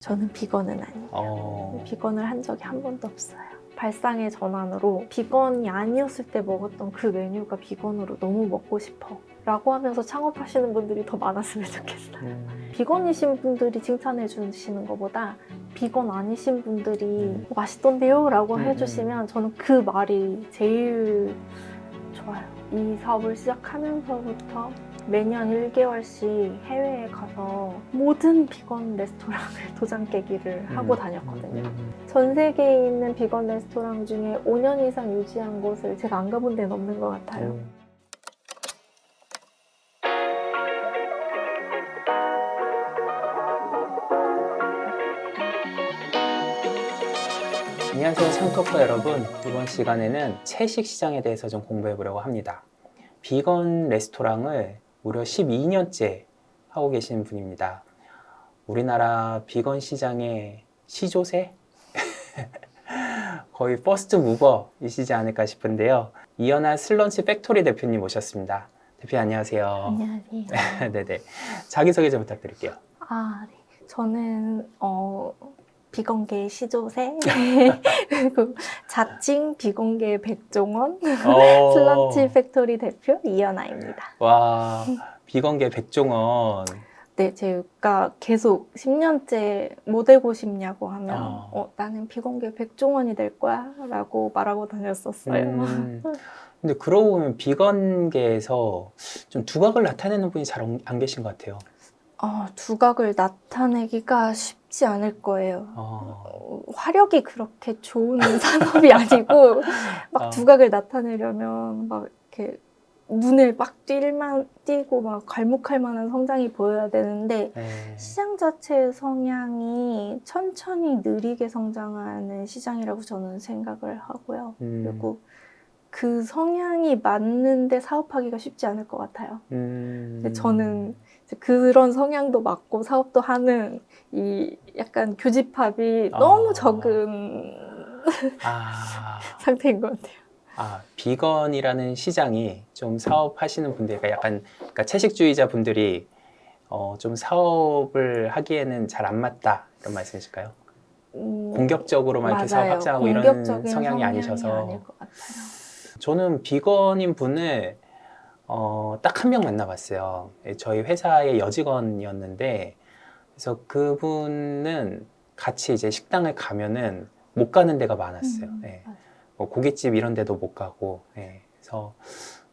저는 비건은 아니에요. 비건을 한 적이 한 번도 없어요. 발상의 전환으로 비건이 아니었을 때 먹었던 그 메뉴가 비건으로 너무 먹고 싶어 라고 하면서 창업하시는 분들이 더 많았으면 좋겠어요. 비건이신 분들이 칭찬해 주시는 것보다 비건 아니신 분들이 맛있던데요? 라고 해주시면 저는 그 말이 제일 좋아요. 이 사업을 시작하면서부터 매년 1개월씩 해외에 가서 모든 비건 레스토랑을 도장 깨기를 하고 다녔거든요. 전 세계에 있는 비건 레스토랑 중에 5년 이상 유지한 곳을 제가 안 가본 데는 없는 것 같아요. 안녕하세요, 창토커 여러분. 이번 시간에는 채식 시장에 대해서 좀 공부해 보려고 합니다. 비건 레스토랑을 무려 12년째 하고 계시는 분입니다. 우리나라 비건 시장의 시조새? 거의 퍼스트 무버이시지 않을까 싶은데요. 이연아 슬런치 팩토리 대표님 모셨습니다. 대표님 안녕하세요. 안녕하세요. 네네. 자기소개 좀 부탁드릴게요. 네. 저는 비건계 시조새 그리고 자칭 비건계 백종원 슬런치 팩토리 대표 이연아입니다. 와, 비건계 백종원. 네, 제가 계속 10년째 뭐 되고 싶냐고 하면 나는 비건계 백종원이 될 거야 라고 말하고 다녔었어요. 근데 그러고 보면 비건계에서 좀 두각을 나타내는 분이 잘 안 계신 것 같아요. 두각을 나타내기가 쉽지 않을 거예요. 화력이 그렇게 좋은 산업이 아니고 막 두각을 나타내려면 막 이렇게 눈에 막 띄고 막 괄목할 만한 성장이 보여야 되는데 시장 자체의 성향이 천천히 느리게 성장하는 시장이라고 저는 생각을 하고요. 그리고 그 성향이 맞는데 사업하기가 쉽지 않을 것 같아요. 근데 저는 그런 성향도 맞고 사업도 하는 이 약간 교집합이 너무 적은 상태인 것 같아요. 비건이라는 시장이 좀 사업하시는 분들, 그러니까 채식주의자 분들이 좀 사업을 하기에는 잘 안 맞다 이런 말씀이실까요? 공격적으로만 이렇게 사업 확장하고 이런 성향이 아니셔서. 아닐 것 같아요. 저는 비건인 분을 딱 한 명 만나봤어요. 저희 회사의 여직원이었는데, 그래서 그분은 같이 이제 식당을 가면은 못 가는 데가 많았어요. 뭐 고깃집 이런 데도 못 가고, 그래서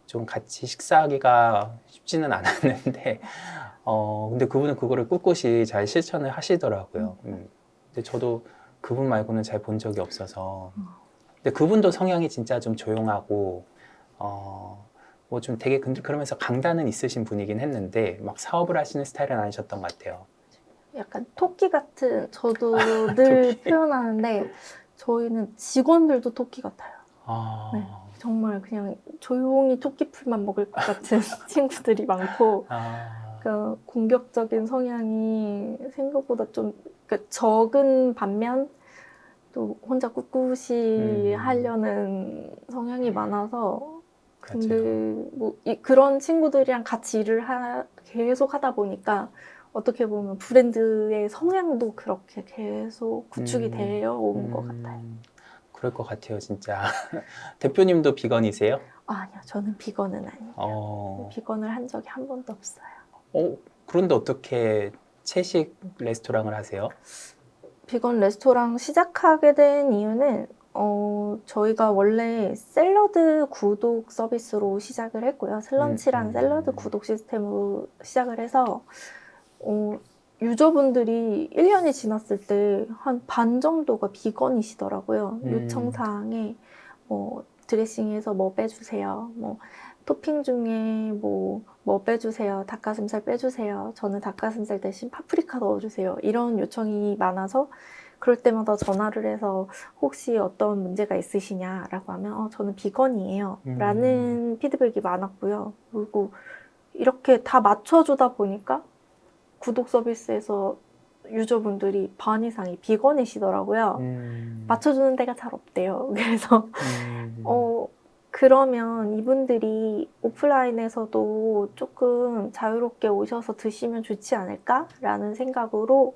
좀 같이 식사하기가 쉽지는 않았는데, 근데 그분은 그거를 꿋꿋이 잘 실천을 하시더라고요. 근데 저도 그분 말고는 잘 본 적이 없어서. 근데 그분도 성향이 진짜 좀 조용하고, 뭐 좀 되게 그러면서 강단은 있으신 분이긴 했는데, 막 사업을 하시는 스타일은 아니셨던 것 같아요. 약간 토끼 같은, 저도 늘 표현하는데, 저희는 직원들도 토끼 같아요. 네, 정말 그냥 조용히 토끼풀만 먹을 것 같은 친구들이 많고, 그러니까 공격적인 성향이 생각보다 좀 그러니까 적은 반면 또 혼자 꿋꿋이 하려는 성향이 많아서 근데 뭐 그런 친구들이랑 같이 일을 계속 하다 보니까 어떻게 보면 브랜드의 성향도 그렇게 계속 구축이 되어 온 것 같아요. 그럴 것 같아요, 진짜. 대표님도 비건이세요? 아니요, 저는 비건은 아니에요. 비건을 한 적이 한 번도 없어요. 그런데 어떻게 채식 레스토랑을 하세요? 비건 레스토랑 시작하게 된 이유는 저희가 원래 샐러드 구독 서비스로 시작을 했고요. 슬런치란 샐러드 구독 시스템으로 시작을 해서 유저분들이 1년이 지났을 때 한 반 정도가 비건이시더라고요. 요청사항에 뭐 드레싱에서 뭐 빼주세요. 뭐 토핑 중에 뭐 빼주세요. 닭가슴살 빼주세요. 저는 닭가슴살 대신 파프리카 넣어주세요. 이런 요청이 많아서 그럴 때마다 전화를 해서 혹시 어떤 문제가 있으시냐라고 하면 저는 비건이에요. 라는 피드백이 많았고요. 그리고 이렇게 다 맞춰주다 보니까 구독 서비스에서 유저분들이 반 이상이 비건이시더라고요. 맞춰주는 데가 잘 없대요. 그래서 그러면 이분들이 오프라인에서도 조금 자유롭게 오셔서 드시면 좋지 않을까라는 생각으로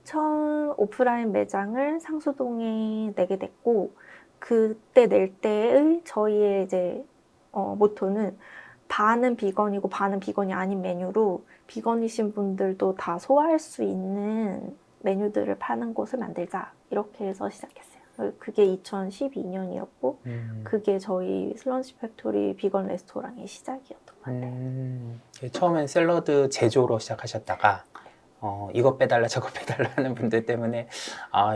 처음 오프라인 매장을 상수동에 내게 됐고 그때 낼 때의 저희의 이제 모토는 반은 비건이고 반은 비건이 아닌 메뉴로 비건이신 분들도 다 소화할 수 있는 메뉴들을 파는 곳을 만들자 이렇게 해서 시작했어요. 그게 2012년이었고 그게 저희 슬런치 팩토리 비건 레스토랑의 시작이었던 것 같아요. 처음엔 샐러드 제조로 시작하셨다가 이것 빼달라 저것 빼달라 하는 분들 때문에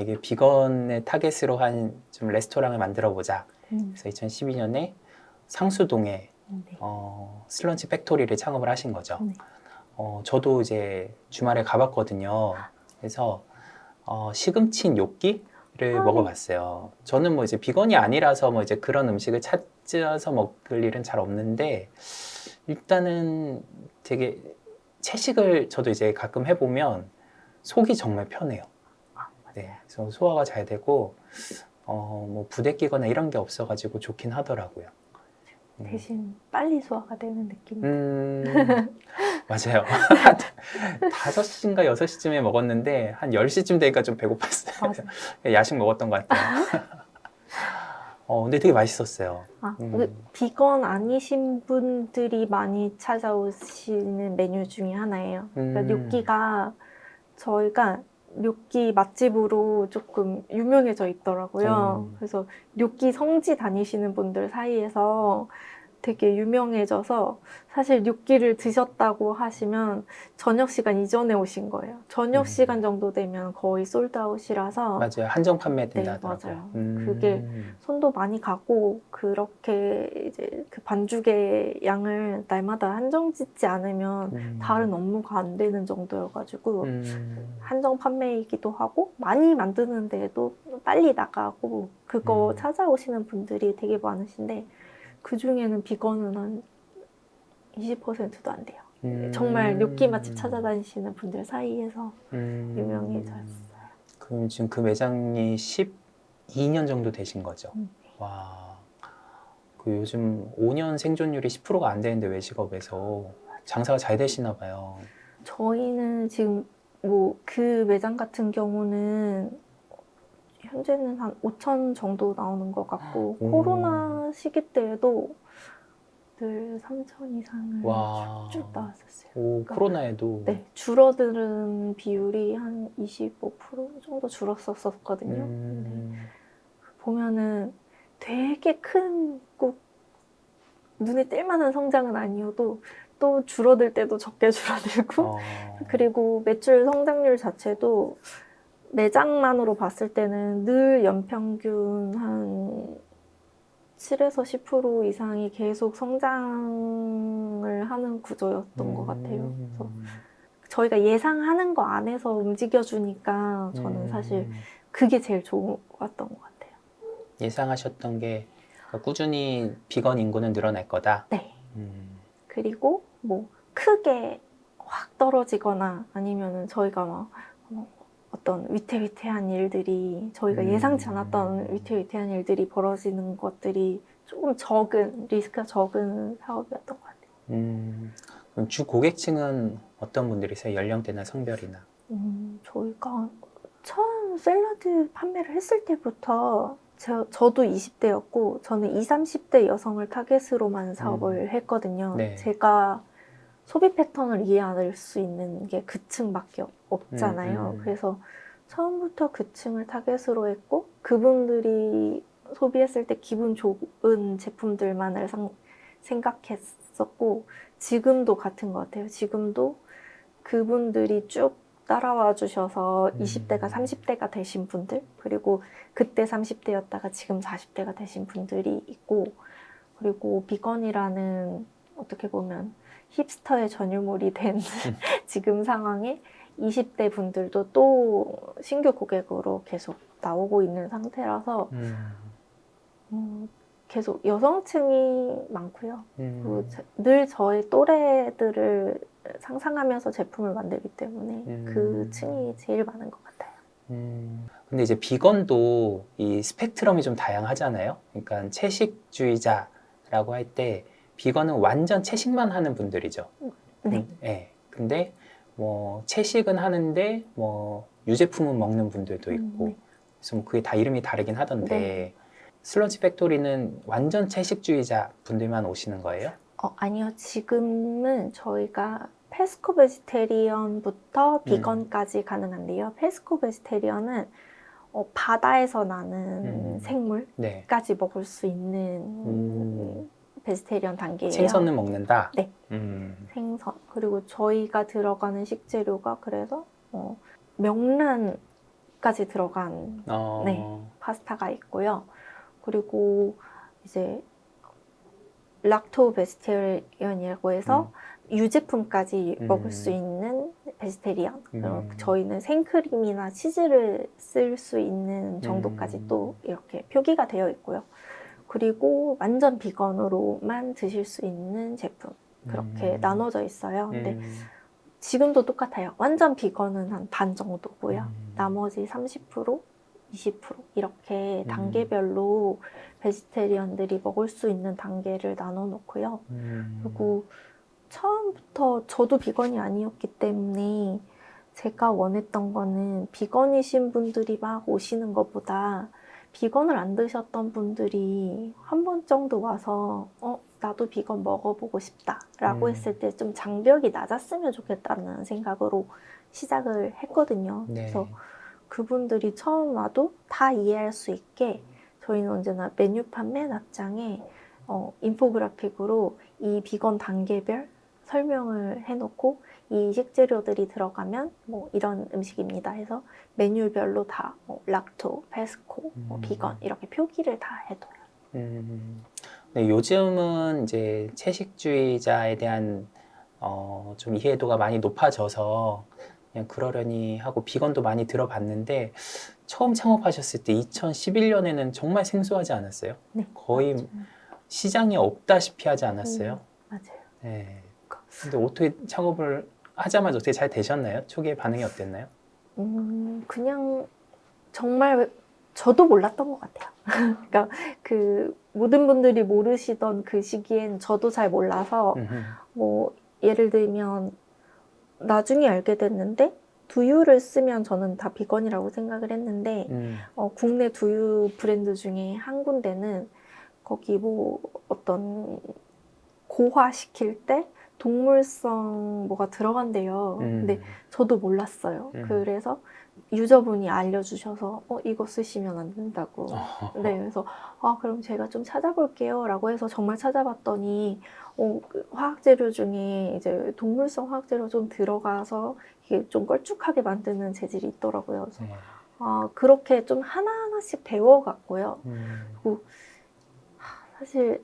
이게 비건의 타겟으로 한 좀 레스토랑을 만들어 보자. 그래서 2012년에 상수동에 네. 슬런치 팩토리를 창업을 하신 거죠. 네. 저도 이제 주말에 가봤거든요. 그래서 시금치 뇨끼를 네. 먹어봤어요. 저는 뭐 이제 비건이 아니라서 뭐 이제 그런 음식을 찾아서 먹을 일은 잘 없는데 일단은 되게 채식을 저도 이제 가끔 해보면 속이 정말 편해요. 네, 그래서 소화가 잘 되고 뭐 부대끼거나 이런 게 없어가지고 좋긴 하더라고요. 대신 빨리 소화가 되는 느낌. 맞아요. 5시인가 6시쯤에 먹었는데 한 10시쯤 되니까 좀 배고팠어요. 맞아요. 야식 먹었던 것 같아요. 근데 되게 맛있었어요. 비건 아니신 분들이 많이 찾아오시는 메뉴 중에 하나예요. 그러니까 뇨끼가 저희가 뇨끼 맛집으로 조금 유명해져 있더라고요. 그래서 뇨끼 성지 다니시는 분들 사이에서 되게 유명해져서 사실 뇨끼를 드셨다고 하시면 저녁 시간 이전에 오신 거예요. 저녁 시간 정도 되면 거의 솔드아웃이라서 맞아요. 한정 판매된다 네, 하더라고요. 맞아요. 그게 손도 많이 가고 그렇게 이제 그 반죽의 양을 날마다 한정 짓지 않으면 다른 업무가 안 되는 정도여가지고 한정 판매이기도 하고 많이 만드는데도 빨리 나가고 그거 찾아오시는 분들이 되게 많으신데 그 중에는 비건은 한 20%도 안 돼요. 정말 뇨끼 맛집 찾아다니시는 분들 사이에서 유명해졌어요. 그럼 지금 그 매장이 12년 정도 되신 거죠? 네. 와, 그 요즘 5년 생존율이 10%가 안 되는데 외식업에서 장사가 잘 되시나 봐요. 저희는 지금 뭐 그 매장 같은 경우는 현재는 한 5천 정도 나오는 것 같고 코로나 시기 때에도 늘 3천 이상을 쭉 나왔었어요. 그러니까, 코로나에도? 네, 줄어드는 비율이 한 25% 정도 줄었었거든요. 보면은 되게 큰 꼭 눈에 띌 만한 성장은 아니어도 또 줄어들 때도 적게 줄어들고 그리고 매출 성장률 자체도 매장만으로 봤을 때는 늘 연평균 한 7에서 10% 이상이 계속 성장을 하는 구조였던 것 같아요. 그래서 저희가 예상하는 거 안에서 움직여주니까 저는 사실 그게 제일 좋았던 것 같아요. 예상하셨던 게 그러니까 꾸준히 비건 인구는 늘어날 거다? 네. 그리고 뭐 크게 확 떨어지거나 아니면은 저희가 막 어떤 위태위태한 일들이 저희가 예상치 않았던 위태위태한 일들이 벌어지는 것들이 조금 적은 리스크가 적은 사업이었던 것 같아요. 그럼 주 고객층은 어떤 분들이세요? 연령대나 성별이나? 저희가 처음 샐러드 판매를 했을 때부터 저도 20대였고 저는 20, 30대 여성을 타겟으로만 사업을 했거든요. 네. 제가 소비 패턴을 이해할 수 있는 게 그 층밖에 없잖아요. 그래서 처음부터 그 층을 타겟으로 했고 그분들이 소비했을 때 기분 좋은 제품들만을 생각했었고 지금도 같은 것 같아요. 지금도 그분들이 쭉 따라와 주셔서 20대가 30대가 되신 분들 그리고 그때 30대였다가 지금 40대가 되신 분들이 있고 그리고 비건이라는 어떻게 보면 힙스터의 전유물이 된 지금 상황에 20대 분들도 또 신규 고객으로 계속 나오고 있는 상태라서 계속 여성층이 많고요. 그리고 늘 저의 또래들을 상상하면서 제품을 만들기 때문에 그 층이 제일 많은 것 같아요. 근데 이제 비건도 이 스펙트럼이 좀 다양하잖아요. 그러니까 채식주의자라고 할 때 비건은 완전 채식만 하는 분들이죠. 네. 네. 근데 뭐 채식은 하는데 뭐 유제품은 먹는 분들도 있고 네. 그래서 뭐 그게 다 이름이 다르긴 하던데 네. 슬러지 팩토리는 완전 채식주의자 분들만 오시는 거예요? 아니요. 지금은 저희가 페스코 베지테리언부터 비건까지 가능한데요. 페스코 베지테리언은 바다에서 나는 네. 생물까지 먹을 수 있는 베지테리언 단계예요. 생선은 먹는다? 네. 생선. 그리고 저희가 들어가는 식재료가 그래서 명란까지 들어간 네, 파스타가 있고요. 그리고 이제 락토 베지테리언이라고 해서 유제품까지 먹을 수 있는 베지테리언. 저희는 생크림이나 치즈를 쓸 수 있는 정도까지 또 이렇게 표기가 되어 있고요. 그리고 완전 비건으로만 드실 수 있는 제품. 그렇게 나눠져 있어요. 근데 지금도 똑같아요. 완전 비건은 한 반 정도고요. 나머지 30%, 20% 이렇게 단계별로 베지테리언들이 먹을 수 있는 단계를 나눠 놓고요. 그리고 처음부터 저도 비건이 아니었기 때문에 제가 원했던 거는 비건이신 분들이 막 오시는 것보다 비건을 안 드셨던 분들이 한 번 정도 와서 나도 비건 먹어보고 싶다 라고 했을 때 좀 장벽이 낮았으면 좋겠다는 생각으로 시작을 했거든요. 네. 그래서 그분들이 처음 와도 다 이해할 수 있게 저희는 언제나 메뉴판 맨 앞장에 인포그래픽으로 이 비건 단계별 설명을 해놓고 이 식재료들이 들어가면 뭐 이런 음식입니다 해서 메뉴별로 다 락토, 페스코, 비건 이렇게 표기를 다 해둬요. 네, 요즘은 이제 채식주의자에 대한 좀 이해도가 많이 높아져서 그냥 그러려니 하고 비건도 많이 들어봤는데 처음 창업하셨을 때 2011년에는 정말 생소하지 않았어요? 네, 거의 맞아요. 시장이 없다시피 하지 않았어요? 맞아요. 네. 근데 어떻게 창업을 하자마자 어떻게 잘 되셨나요? 초기에 반응이 어땠나요? 그냥 정말 저도 몰랐던 것 같아요. 그러니까 그 모든 분들이 모르시던 그 시기엔 저도 잘 몰라서 뭐 예를 들면 나중에 알게 됐는데 두유를 쓰면 저는 다 비건이라고 생각을 했는데 국내 두유 브랜드 중에 한 군데는 거기 뭐 어떤 고화시킬 때 동물성 뭐가 들어간대요. 근데 저도 몰랐어요. 그래서 유저분이 알려주셔서 이거 쓰시면 안 된다고. 네, 그래서 그럼 제가 좀 찾아볼게요 라고 해서 정말 찾아봤더니 그 화학재료 중에 이제 동물성 화학재료 좀 들어가서 이게 좀 걸쭉하게 만드는 재질이 있더라고요. 그래서 그렇게 좀 하나하나씩 배워갔고요. 그리고 사실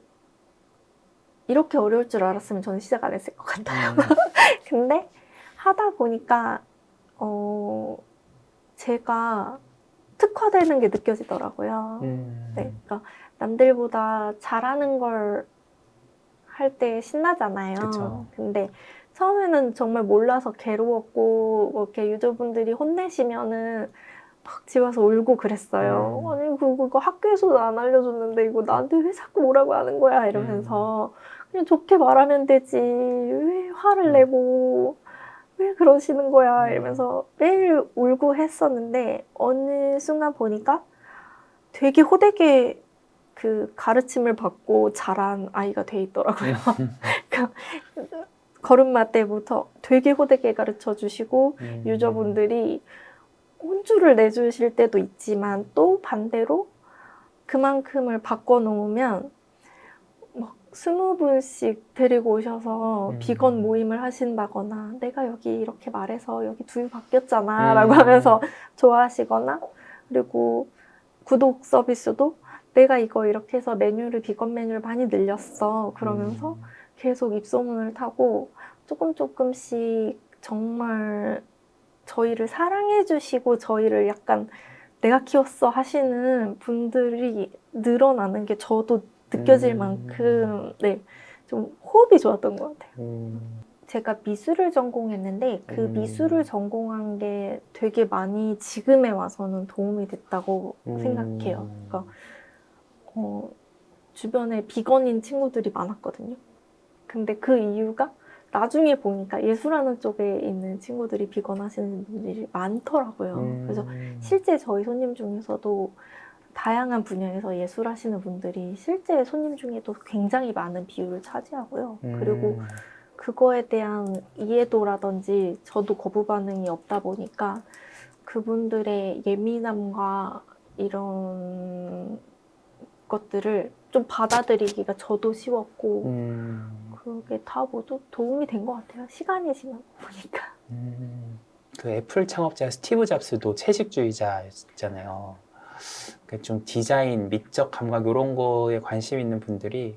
이렇게 어려울 줄 알았으면 저는 시작 안 했을 것 같아요. 근데 하다 보니까 제가 특화되는 게 느껴지더라고요. 네, 그러니까 남들보다 잘하는 걸 할 때 신나잖아요. 그쵸. 근데 처음에는 정말 몰라서 괴로웠고 뭐 이렇게 유저분들이 혼내시면은 막 집에서 울고 그랬어요. 아니 그거 학교에서도 안 알려줬는데 이거 나한테 왜 자꾸 뭐라고 하는 거야 이러면서 그냥 좋게 말하면 되지 왜 화를 내고 왜 그러시는 거야 이러면서 매일 울고 했었는데 어느 순간 보니까 되게 호되게 그 가르침을 받고 자란 아이가 돼 있더라고요. 그러니까 걸음마 때부터 되게 호되게 가르쳐 주시고 유저분들이 혼주를 내주실 때도 있지만 또 반대로 그만큼을 바꿔놓으면 막 20분씩 데리고 오셔서 비건 모임을 하신다거나 내가 여기 이렇게 말해서 여기 두유 바뀌었잖아 라고 하면서 좋아하시거나 그리고 구독 서비스도 내가 이거 이렇게 해서 비건 메뉴를 많이 늘렸어 그러면서 계속 입소문을 타고 조금씩 정말 저희를 사랑해 주시고 저희를 약간 내가 키웠어 하시는 분들이 늘어나는 게 저도 느껴질 만큼 네, 좀 호흡이 좋았던 것 같아요. 제가 미술을 전공했는데 그 미술을 전공한 게 되게 많이 지금에 와서는 도움이 됐다고 생각해요. 그러니까 주변에 비건인 친구들이 많았거든요. 근데 그 이유가 나중에 보니까 예술하는 쪽에 있는 친구들이 비건 하시는 분들이 많더라고요. 그래서 실제 저희 손님 중에서도 다양한 분야에서 예술하시는 분들이 실제 손님 중에도 굉장히 많은 비율을 차지하고요. 그리고 그거에 대한 이해도라든지 저도 거부 반응이 없다 보니까 그분들의 예민함과 이런 것들을 좀 받아들이기가 저도 쉬웠고 그게 다 모두 도움이 된 것 같아요. 시간이 지나고 보니까. 그 애플 창업자 스티브 잡스도 채식주의자였잖아요. 그러니까 좀 디자인, 미적 감각 이런 거에 관심 있는 분들이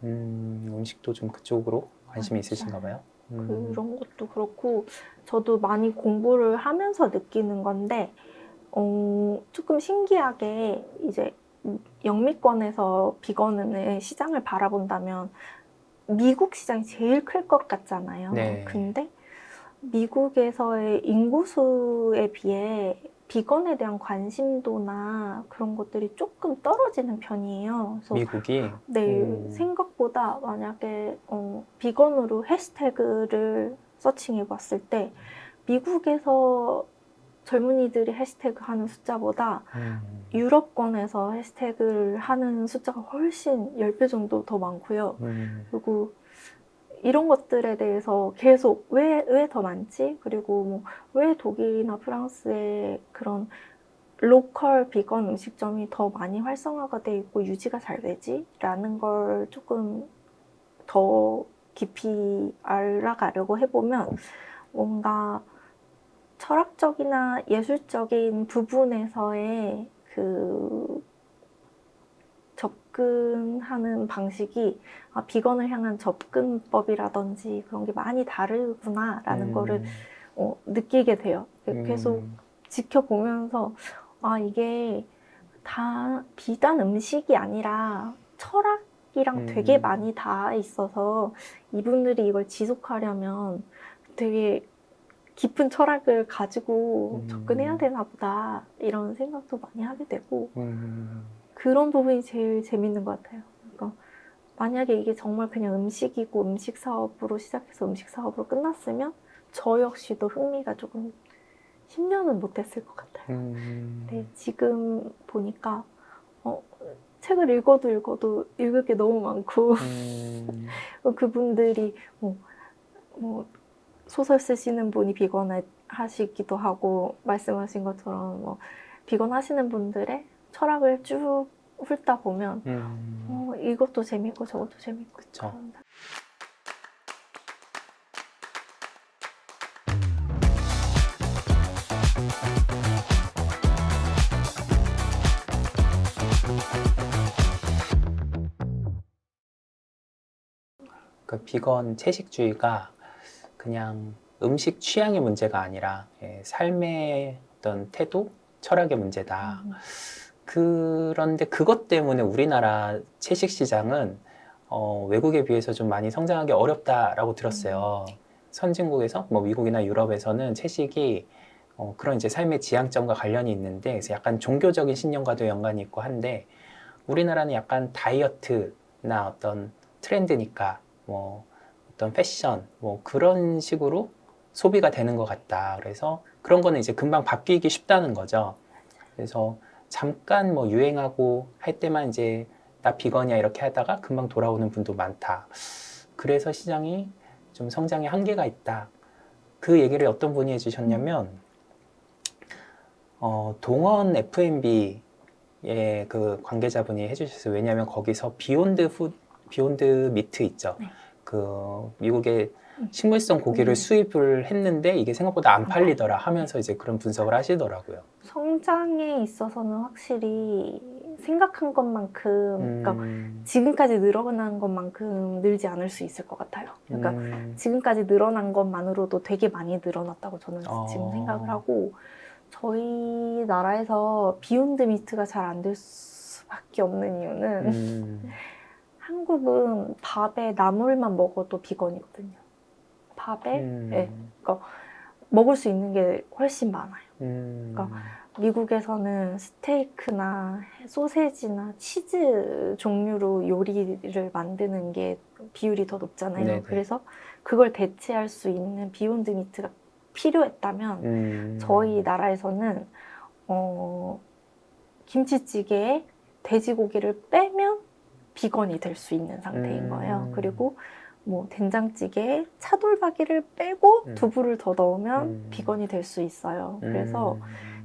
음식도 좀 그쪽으로 관심이 있으신가 봐요. 그런 것도 그렇고 저도 많이 공부를 하면서 느끼는 건데 조금 신기하게 이제 영미권에서 비건의 시장을 바라본다면 미국 시장이 제일 클 것 같잖아요. 네. 근데 미국에서의 인구수에 비해 비건에 대한 관심도나 그런 것들이 조금 떨어지는 편이에요. 그래서 미국이 네, 생각보다 만약에 비건으로 해시태그를 서칭해 봤을 때 미국에서 젊은이들이 해시태그 하는 숫자보다 유럽권에서 해시태그를 하는 숫자가 훨씬 10배 정도 더 많고요. 그리고 이런 것들에 대해서 계속 왜 더 많지? 그리고 뭐 왜 독일이나 프랑스에 그런 로컬 비건 음식점이 더 많이 활성화가 돼 있고 유지가 잘 되지? 라는 걸 조금 더 깊이 알아가려고 해보면 뭔가 철학적이나 예술적인 부분에서의 그 접근하는 방식이 비건을 향한 접근법이라든지 그런 게 많이 다르구나라는 거를 느끼게 돼요. 계속 지켜보면서 이게 다 비단 음식이 아니라 철학이랑 되게 많이 닿아 있어서 이분들이 이걸 지속하려면 되게 깊은 철학을 가지고 접근해야 되나 보다 이런 생각도 많이 하게 되고 그런 부분이 제일 재밌는 것 같아요. 그러니까 만약에 이게 정말 그냥 음식이고 음식 사업으로 시작해서 음식 사업으로 끝났으면 저 역시도 흥미가 조금 10년은 못했을 것 같아요. 네, 지금 보니까 책을 읽어도 읽을 게 너무 많고 그분들이 뭐 소설 쓰시는 분이 비건 하시기도 하고 말씀하신 것처럼 뭐 비건 하시는 분들의 철학을 쭉 훑다 보면 이것도 재밌고 저것도 재밌고 그쵸. 그런다. 그 비건 채식주의가 그냥 음식 취향의 문제가 아니라 삶의 어떤 태도, 철학의 문제다. 그런데 그것 때문에 우리나라 채식 시장은 외국에 비해서 좀 많이 성장하기 어렵다라고 들었어요. 선진국에서 뭐 미국이나 유럽에서는 채식이 그런 이제 삶의 지향점과 관련이 있는데 그래서 약간 종교적인 신념과도 연관이 있고 한데 우리나라는 약간 다이어트나 어떤 트렌드니까 뭐 어떤 패션 뭐 그런 식으로 소비가 되는 것 같다. 그래서 그런 거는 이제 금방 바뀌기 쉽다는 거죠. 그래서 잠깐 뭐 유행하고 할 때만 이제 나 비건이야 이렇게 하다가 금방 돌아오는 분도 많다. 그래서 시장이 좀 성장에 한계가 있다. 그 얘기를 어떤 분이 해주셨냐면 동원 F&B의 그 관계자분이 해주셨어요. 왜냐하면 거기서 비욘드 미트 있죠. 네. 그 미국의 식물성 고기를 수입을 했는데 이게 생각보다 안 팔리더라 하면서 이제 그런 분석을 하시더라고요. 성장에 있어서는 확실히 생각한 것만큼 그러니까 지금까지 늘어난 것만큼 늘지 않을 수 있을 것 같아요. 그러니까 지금까지 늘어난 것만으로도 되게 많이 늘어났다고 저는 지금 생각을 하고 저희 나라에서 비욘드 미트가 잘 안 될 수밖에 없는 이유는 한국은 밥에 나물만 먹어도 비건이거든요. 밥에 네. 그러니까 먹을 수 있는 게 훨씬 많아요. 그러니까 미국에서는 스테이크나 소세지나 치즈 종류로 요리를 만드는 게 비율이 더 높잖아요. 네네. 그래서 그걸 대체할 수 있는 비욘드 미트가 필요했다면 저희 나라에서는 김치찌개에 돼지고기를 빼면 비건이 될 수 있는 상태인 거예요. 그리고 뭐 된장찌개에 차돌박이를 빼고 두부를 더 넣으면 비건이 될 수 있어요. 그래서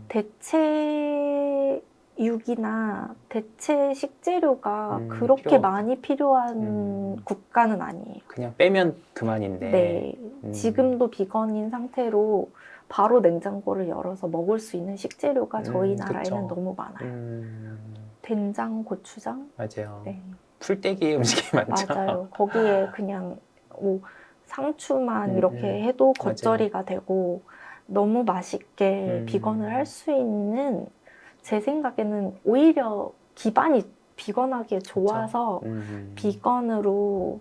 대체 육이나 대체 식재료가 그렇게 필요 없다. 많이 필요한 국가는 아니에요. 그냥 빼면 그만인데. 네, 지금도 비건인 상태로 바로 냉장고를 열어서 먹을 수 있는 식재료가 저희 나라에는 그쵸. 너무 많아요. 된장, 고추장. 맞아요. 네, 풀떼기 음식이 많죠. 맞아요. 거기에 그냥 뭐 상추만 이렇게 해도 겉절이가 되고 너무 맛있게 비건을 할 수 있는, 제 생각에는 오히려 기반이 비건하기에 좋아서 비건으로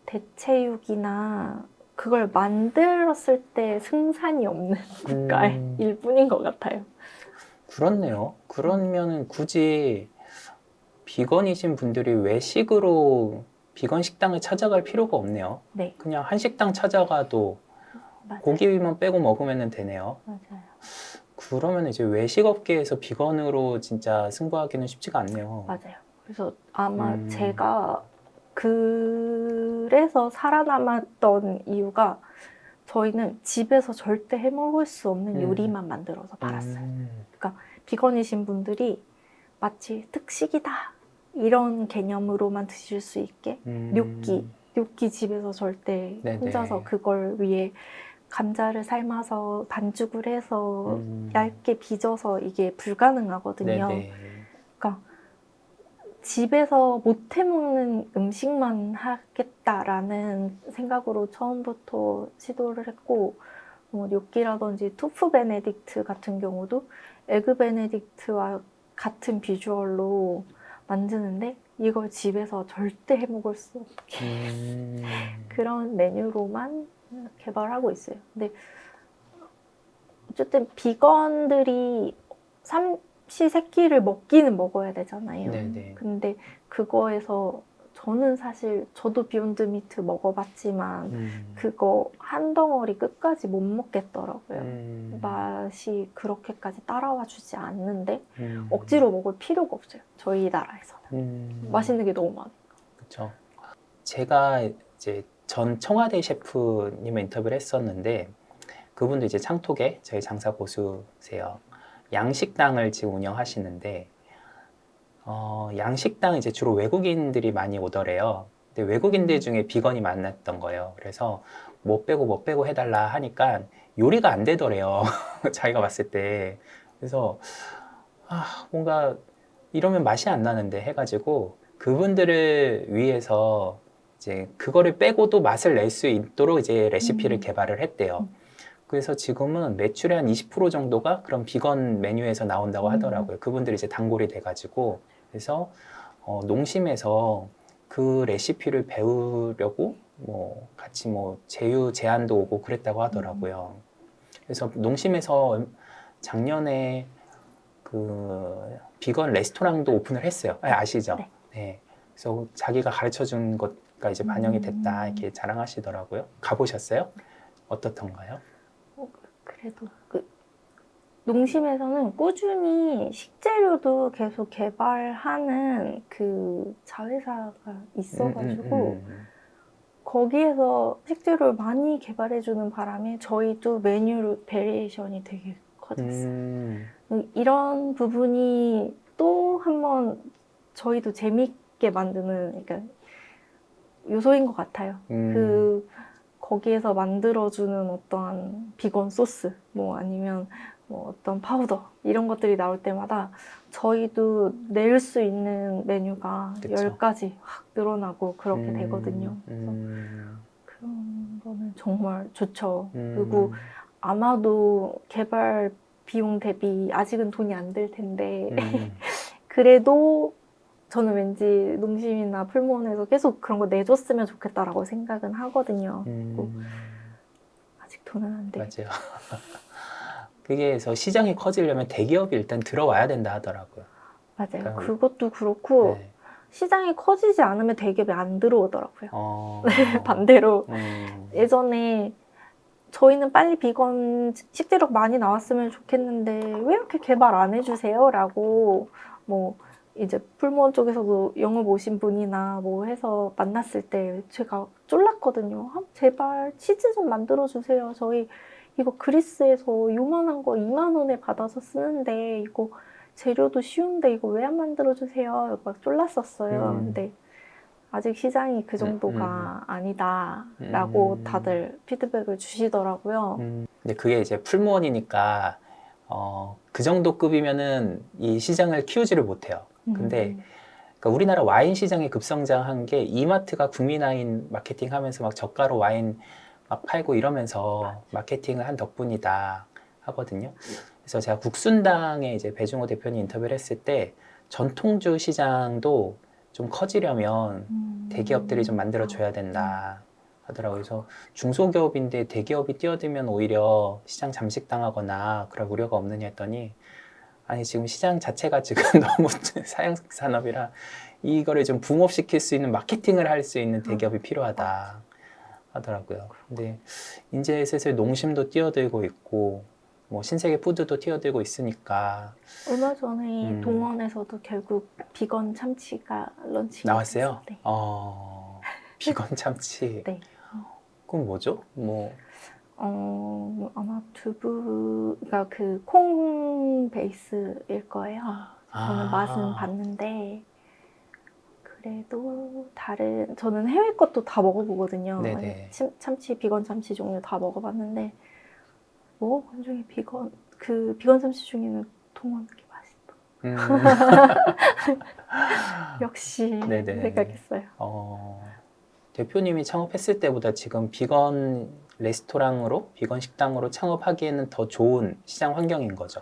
대체육이나 그걸 만들었을 때 승산이 없는 국가일 뿐인 것 같아요. 그렇네요. 그러면은 굳이 비건이신 분들이 외식으로 비건 식당을 찾아갈 필요가 없네요. 네, 그냥 한식당 찾아가도 맞아요. 고기만 빼고 먹으면 되네요. 맞아요. 그러면 이제 외식업계에서 비건으로 진짜 승부하기는 쉽지가 않네요. 맞아요. 그래서 아마 제가 그래서 살아남았던 이유가 저희는 집에서 절대 해먹을 수 없는 요리만 만들어서 팔았어요. 그러니까 비건이신 분들이 마치 특식이다 이런 개념으로만 드실 수 있게 뇨끼 집에서 절대 네네. 혼자서 그걸 위해 감자를 삶아서 반죽을 해서 얇게 빚어서 이게 불가능하거든요. 네네. 그러니까 집에서 못 해먹는 음식만 하겠다라는 생각으로 처음부터 시도를 했고, 뭐 뇨끼라든지 토프 베네딕트 같은 경우도 에그 베네딕트와 같은 비주얼로 만드는데 이걸 집에서 절대 해먹을 수 없게 그런 메뉴로만 개발하고 있어요. 근데 어쨌든 비건들이 삼시세끼를 먹기는 먹어야 되잖아요. 네네. 근데 그거에서 저는 사실 저도 비욘드 미트 먹어봤지만 그거 한 덩어리 끝까지 못 먹겠더라고요. 맛이 그렇게까지 따라와 주지 않는데 억지로 먹을 필요가 없어요. 저희 나라에서는. 맛있는 게 너무 많아요. 그렇죠. 제가 이제 전 청와대 셰프님을 인터뷰를 했었는데 그분도 이제 창톡에 저희 장사 고수세요. 양식당을 지금 운영하시는데 양식당 이제 주로 외국인들이 많이 오더래요. 근데 외국인들 중에 비건이 많았던 거예요. 그래서 뭐 빼고 해달라 하니까 요리가 안 되더래요. 자기가 봤을 때. 그래서 뭔가 이러면 맛이 안 나는데 해가지고 그분들을 위해서 이제 그거를 빼고도 맛을 낼 수 있도록 이제 레시피를 개발을 했대요. 그래서 지금은 매출의 한 20% 정도가 그런 비건 메뉴에서 나온다고 하더라고요. 그분들이 이제 단골이 돼가지고. 그래서 농심에서 그 레시피를 배우려고 뭐 같이 뭐 제휴 제안도 오고 그랬다고 하더라고요. 그래서 농심에서 작년에 그 비건 레스토랑도 오픈을 했어요. 아시죠? 네. 네. 그래서 자기가 가르쳐 준 것가 이제 반영이 됐다 이렇게 자랑하시더라고요. 가보셨어요? 어떻던가요? 그래도 농심에서는 꾸준히 식재료도 계속 개발하는 그 자회사가 있어가지고 거기에서 식재료를 많이 개발해주는 바람에 저희도 메뉴 베리에이션이 되게 커졌어요. 이런 부분이 또 한번 저희도 재밌게 만드는 그러니까 요소인 것 같아요. 거기에서 만들어주는 어떠한 비건 소스, 뭐 아니면 뭐 어떤 파우더 이런 것들이 나올 때마다 저희도 낼 수 있는 메뉴가 그쵸. 10가지 확 늘어나고 그렇게 되거든요. 그래서 그런 거는 정말 좋죠. 그리고 아마도 개발 비용 대비 아직은 돈이 안 들 텐데 그래도 저는 왠지 농심이나 풀무원에서 계속 그런 거 내줬으면 좋겠다라고 생각은 하거든요. 아직 돈은 안 돼. 맞아요. 그게 그래서 시장이 커지려면 대기업이 일단 들어와야 된다 하더라고요. 맞아요. 그러니까- 그것도 그렇고 네. 시장이 커지지 않으면 대기업이 안 들어오더라고요. 어, 반대로 음, 예전에 저희는 빨리 비건 식재료 많이 나왔으면 좋겠는데 왜 이렇게 개발 안 해주세요? 라고 뭐 이제 풀무원 쪽에서도 영업 오신 분이나 뭐 해서 만났을 때 제가 쫄랐거든요. 아, 제발 치즈 좀 만들어주세요. 저희 이거 그리스에서 요만한 거 2만 원에 받아서 쓰는데 이거 재료도 쉬운데 이거 왜 안 만들어주세요? 막 쫄랐었어요. 근데 아직 시장이 그 정도가 아니다라고 다들 피드백을 주시더라고요. 근데 그게 이제 풀무원이니까 그 정도 급이면은 이 시장을 키우지를 못해요. 근데 그러니까 우리나라 와인 시장이 급성장한 게 이마트가 국민와인 마케팅하면서 막 저가로 와인 막 팔고 이러면서 마케팅을 한 덕분이다 하거든요. 그래서 제가 국순당에 이제 배중호 대표님 인터뷰를 했을 때 전통주 시장도 좀 커지려면 대기업들이 좀 만들어줘야 된다 하더라고요. 그래서 중소기업인데 대기업이 뛰어들면 오히려 시장 잠식당하거나 그럴 우려가 없느냐 했더니 아니 지금 시장 자체가 지금 너무 사양식 산업이라 이거를 좀 붐업시킬 수 있는 마케팅을 할 수 있는 대기업이 필요하다 하더라고요. 근데 이제 슬슬 농심도 뛰어들고 있고 뭐 신세계 푸드도 뛰어들고 있으니까 얼마 전에 음. 동원에서도 결국 비건 참치가 런칭이 나왔어요. 됐을 때. 비건 참치. 네. 그건 뭐죠? 뭐 아마 두부가 그 콩 베이스일 거예요. 저는 맛은 봤는데 그래도 다른 저는 해외 것도 다 먹어보거든요. 네네. 참치 비건 참치 종류 다 먹어봤는데 먹어본 중에 비건 참치 중에는 동원 게 맛있다. 역시 네네. 생각했어요. 대표님이 창업했을 때보다 지금 비건 레스토랑으로, 비건 식당으로 창업하기에는 더 좋은 시장 환경인 거죠.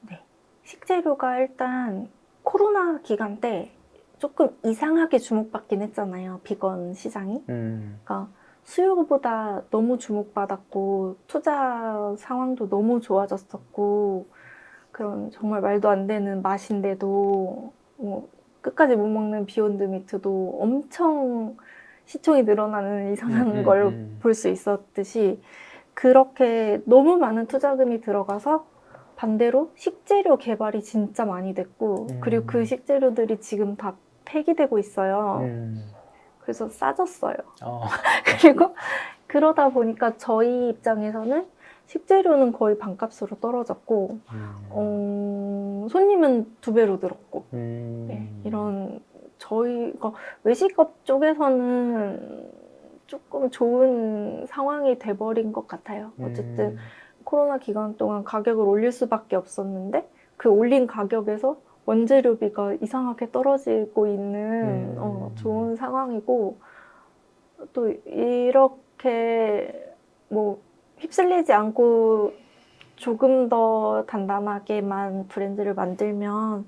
네. 식재료가 일단 코로나 기간 때 조금 이상하게 주목받긴 했잖아요. 비건 시장이. 그러니까 수요보다 너무 주목받았고 투자 상황도 너무 좋아졌었고 그런 정말 말도 안 되는 맛인데도 뭐 끝까지 못 먹는 비욘드 미트도 엄청 시총이 늘어나는 이상한 걸 볼 수 있었듯이 그렇게 너무 많은 투자금이 들어가서 반대로 식재료 개발이 진짜 많이 됐고 그리고 그 식재료들이 지금 다 폐기되고 있어요. 그래서 싸졌어요. 그리고 그러다 보니까 저희 입장에서는 식재료는 거의 반값으로 떨어졌고 손님은 2배로 늘었고 네, 이런 저희가 외식업 쪽에서는 조금 좋은 상황이 돼버린 것 같아요. 어쨌든 코로나 기간 동안 가격을 올릴 수밖에 없었는데 그 올린 가격에서 원재료비가 이상하게 떨어지고 있는 좋은 상황이고 또 이렇게 뭐 휩쓸리지 않고 조금 더 단단하게만 브랜드를 만들면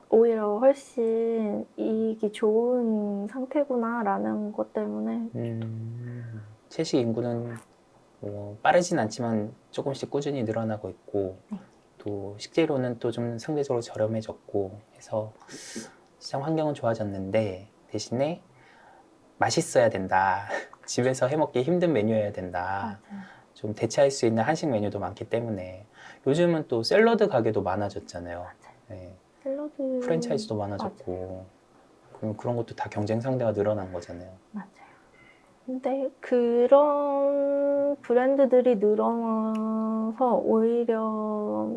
오히려 훨씬 이익이 좋은 상태구나라는 것 때문에 채식 인구는 뭐 빠르진 않지만 조금씩 꾸준히 늘어나고 있고 또 식재료는 또 좀 상대적으로 저렴해졌고 해서 시장 환경은 좋아졌는데 대신에 맛있어야 된다. 집에서 해먹기 힘든 메뉴여야 된다. 맞아요. 좀 대체할 수 있는 한식 메뉴도 많기 때문에 요즘은 또 샐러드 가게도 많아졌잖아요. 네. 샐러드 프랜차이즈도 많아졌고 그럼 그런 것도 다 경쟁 상대가 늘어난 거잖아요. 맞아요. 근데 그런 브랜드들이 늘어나서 오히려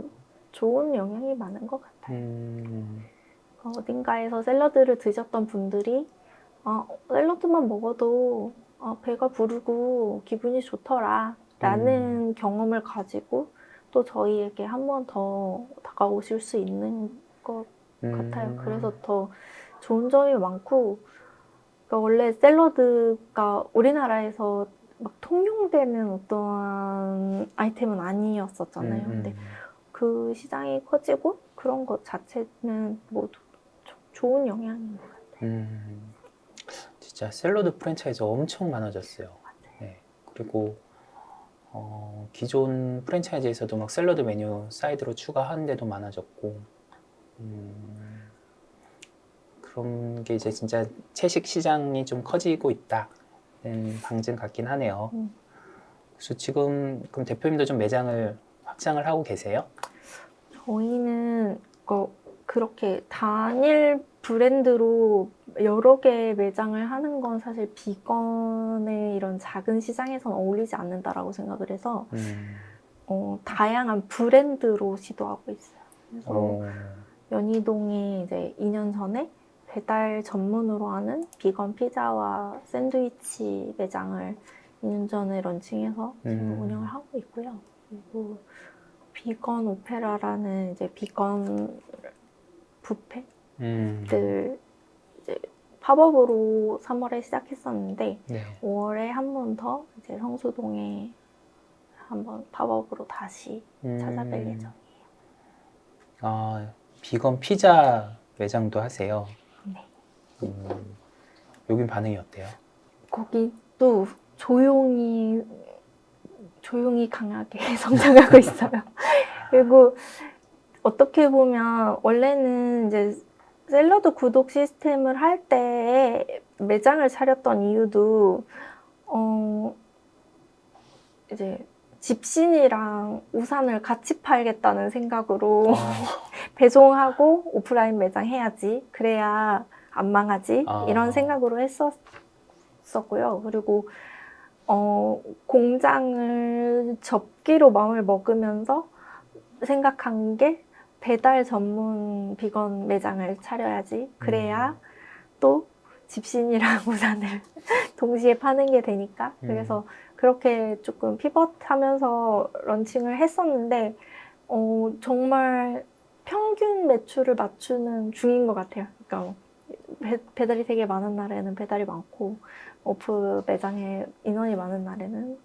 좋은 영향이 많은 것 같아요. 어딘가에서 샐러드를 드셨던 분들이 샐러드만 먹어도 배가 부르고 기분이 좋더라 라는 경험을 가지고 또 저희에게 한 번 더 다가오실 수 있는 것 같아요. 그래서 더 좋은 점이 많고 그러니까 원래 샐러드가 우리나라에서 막 통용되는 어떤 아이템은 아니었었잖아요. 근데 그 시장이 커지고 그런 것 자체는 모두 좋은 영향인 것 같아요. 진짜 샐러드 프랜차이즈 엄청 많아졌어요. 네. 그리고 기존 프랜차이즈에서도 막 샐러드 메뉴 사이드로 추가하는 데도 많아졌고, 그런 게 이제 진짜 채식 시장이 좀 커지고 있다는 방증 같긴 하네요. 그래서 지금 그럼 대표님도 좀 매장을 확장을 하고 계세요? 저희는 그렇게 단일 브랜드로 여러 개의 매장을 하는 건 사실 비건의 이런 작은 시장에선 어울리지 않는다라고 생각을 해서 다양한 브랜드로 시도하고 있어요. 그래서 연희동에 이제 2년 전에 배달 전문으로 하는 비건 피자와 샌드위치 매장을 2년 전에 런칭해서 지금 운영을 하고 있고요. 그리고 비건 오페라라는 이제 비건 뷔페들 이제 팝업으로 3월에 시작했었는데 네. 5월에 한 번 더 이제 성수동에 한번 팝업으로 다시 찾아뵐 예정이에요. 아, 비건 피자 매장도 하세요? 네. 여긴 반응이 어때요? 거기도 조용히 강하게 성장하고 있어요. 그리고 어떻게 보면 원래는 이제 샐러드 구독 시스템을 할 때 매장을 차렸던 이유도 이제 집신이랑 우산을 같이 팔겠다는 생각으로 배송하고 오프라인 매장 해야지 그래야 안 망하지 이런 생각으로 했었고요. 그리고 공장을 접기로 마음을 먹으면서 생각한 게 배달 전문 비건 매장을 차려야지 그래야 또 집신이랑 우산을 동시에 파는 게 되니까 그래서 그렇게 조금 피벗하면서 런칭을 했었는데 정말 평균 매출을 맞추는 중인 것 같아요. 그러니까 배달이 되게 많은 날에는 배달이 많고 오프 매장에 인원이 많은 날에는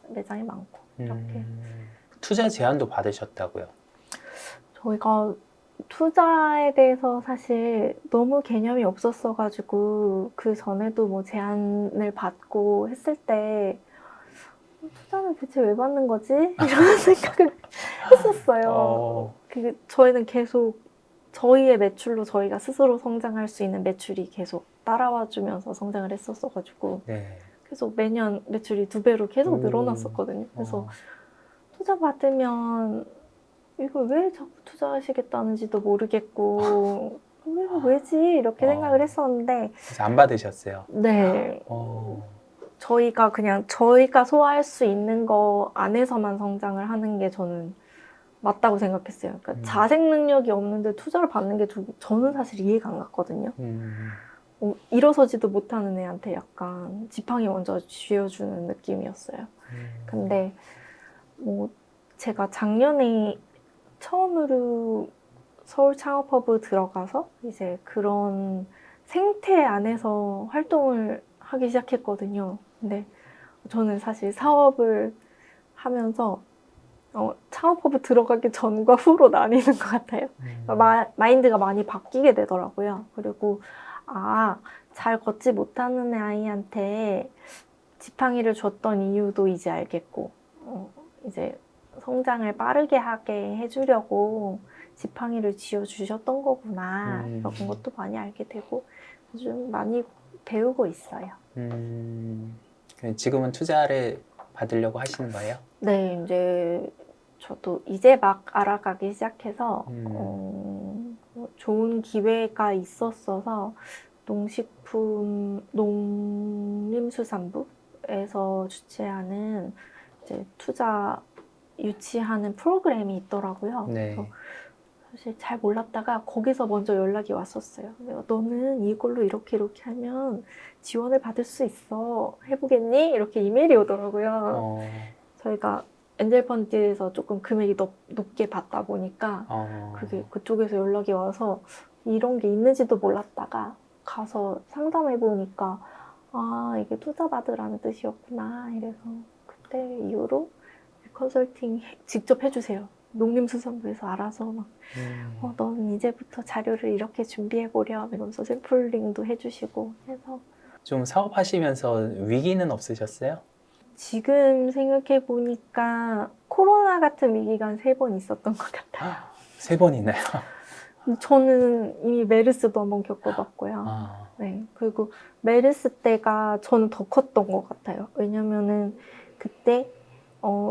매장이 많고 이렇게. 투자 제안도 받으셨다고요? 저희가 투자에 대해서 사실 너무 개념이 없었어가지고 그 전에도 뭐 제안을 받고 했을 때 투자는 대체 왜 받는 거지? 이런 생각을 했었어요. 저희는 계속 저희의 매출로 저희가 스스로 성장할 수 있는 매출이 계속 따라와주면서 성장을 했었어가지고 네. 계속 매년 매출이 2배로 계속 늘어났었거든요. 그래서 투자 받으면 이걸 왜 자꾸 투자하시겠다는지도 모르겠고 왜지? 이렇게 생각을 했었는데 그래서 안 받으셨어요? 네. 저희가 그냥 저희가 소화할 수 있는 거 안에서만 성장을 하는 게 저는 맞다고 생각했어요. 그러니까 자생 능력이 없는데 투자를 받는 게 저는 사실 이해가 안 갔거든요. 일어서지도 못하는 애한테 약간 지팡이 먼저 쥐어주는 느낌이었어요. 근데 뭐 제가 작년에 처음으로 서울 창업허브 들어가서 이제 그런 생태 안에서 활동을 하기 시작했거든요. 근데 저는 사실 사업을 하면서 창업허브 들어가기 전과 후로 나뉘는 것 같아요. 마인드가 많이 바뀌게 되더라고요. 그리고 잘 걷지 못하는 아이한테 지팡이를 줬던 이유도 이제 알겠고 이제 성장을 빠르게 하게 해주려고 지팡이를 쥐어주셨던 거구나 이런 것도 많이 알게 되고 좀 많이 배우고 있어요. 지금은 투자를 받으려고 하시는 거예요? 네, 이제 저도 이제 막 알아가기 시작해서 좋은 기회가 있었어서 농림수산부에서 주최하는 이제 투자 유치하는 프로그램이 있더라고요. 네. 그래서 사실 잘 몰랐다가 거기서 먼저 연락이 왔었어요. 내가 너는 이걸로 이렇게 하면 지원을 받을 수 있어. 해보겠니? 이렇게 이메일이 오더라고요. 저희가 엔젤펀드에서 조금 금액이 높게 받다 보니까 그쪽에서 연락이 와서 이런 게 있는지도 몰랐다가 가서 상담해 보니까 이게 투자 받으라는 뜻이었구나. 이래서 그때 이후로 컨설팅 직접 해주세요. 농림수산부에서 알아서 막 넌 이제부터 자료를 이렇게 준비해보렴 이러면서 샘플링도 해주시고 해서 좀 사업하시면서 위기는 없으셨어요? 지금 생각해 보니까 코로나 같은 위기가 한 3번 있었던 것 같아요. 3번이나요? 저는 이미 메르스도 한번 겪어봤고요. 아, 네. 그리고 메르스 때가 저는 더 컸던 것 같아요. 왜냐면은 그때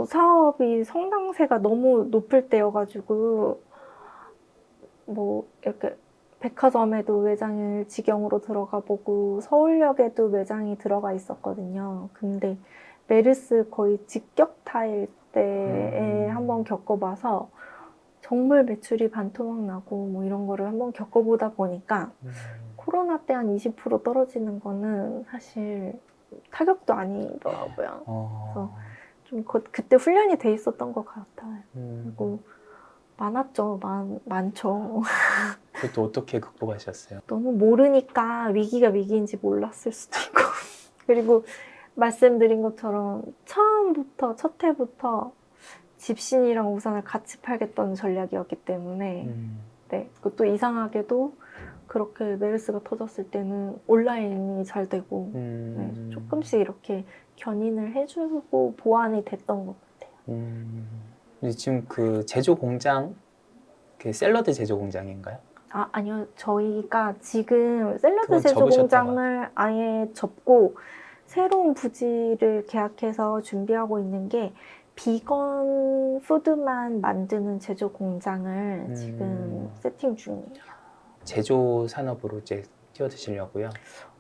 사업이 성장세가 너무 높을 때여가지고 뭐 이렇게 백화점에도 매장을 직영으로 들어가 보고 서울역에도 매장이 들어가 있었거든요. 근데 메르스 거의 직격타일 때에 한번 겪어봐서 정말 매출이 반토막 나고 뭐 이런 거를 한번 겪어보다 보니까 코로나 때 한 20% 떨어지는 거는 사실 타격도 아니더라고요. 그래서 좀 그때 훈련이 돼 있었던 것 같아요. 그리고 많았죠. 많죠. 그것도 어떻게 극복하셨어요? 너무 모르니까 위기가 위기인지 몰랐을 수도 있고. 그리고 말씀드린 것처럼 처음부터, 첫 해부터 집신이랑 우산을 같이 팔겠다는 전략이었기 때문에 네. 그것도 이상하게도 그렇게 메르스가 터졌을 때는 온라인이 잘 되고 네, 조금씩 이렇게 견인을 해주고 보완이 됐던 것 같아요. 근데 지금 그 제조 공장, 그 샐러드 제조 공장인가요? 아니요. 저희가 지금 샐러드 그건 제조 접으셨다고 공장을 아예 접고 새로운 부지를 계약해서 준비하고 있는 게 비건 푸드만 만드는 제조 공장을 지금 세팅 중이에요. 제조 산업으로 이제 뛰어드시려고요?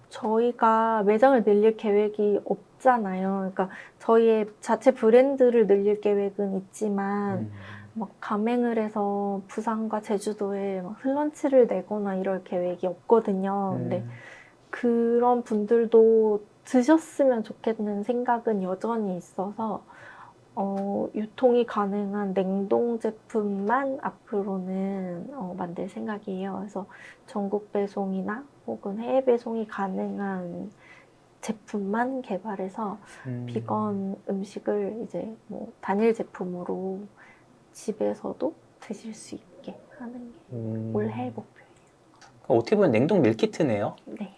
저희가 매장을 늘릴 계획이 없잖아요. 그러니까 저희의 자체 브랜드를 늘릴 계획은 있지만 막 가맹을 해서 부산과 제주도에 막 슬런치를 내거나 이럴 계획이 없거든요. 근데 그런 분들도 드셨으면 좋겠는 생각은 여전히 있어서 유통이 가능한 냉동 제품만 앞으로는 만들 생각이에요. 그래서 전국 배송이나 혹은 해외 배송이 가능한 제품만 개발해서 비건 음식을 이제 뭐 단일 제품으로 집에서도 드실 수 있게 하는 게 올해 목표예요. 어떻게 보면 냉동 밀키트네요. 네.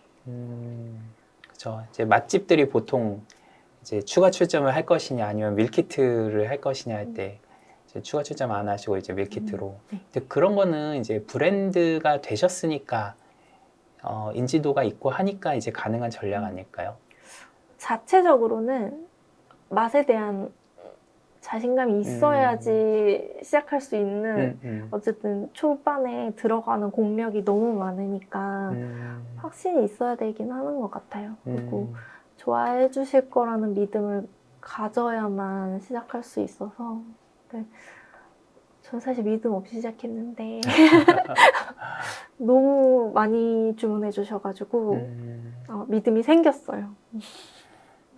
그렇죠. 이제 맛집들이 보통 이제 추가 출점을 할 것이냐 아니면 밀키트를 할 것이냐 할 때 이제 추가 출점 안 하시고 이제 밀키트로. 네. 근데 그런 거는 이제 브랜드가 되셨으니까 인지도가 있고 하니까 이제 가능한 전략 아닐까요? 자체적으로는 맛에 대한 자신감이 있어야지 시작할 수 있는 어쨌든 초반에 들어가는 공력이 너무 많으니까 확신이 있어야 되긴 하는 것 같아요. 그리고 좋아해 주실 거라는 믿음을 가져야만 시작할 수 있어서 네. 전 사실 믿음 없이 시작했는데 너무 많이 주문해 주셔가지고 믿음이 생겼어요.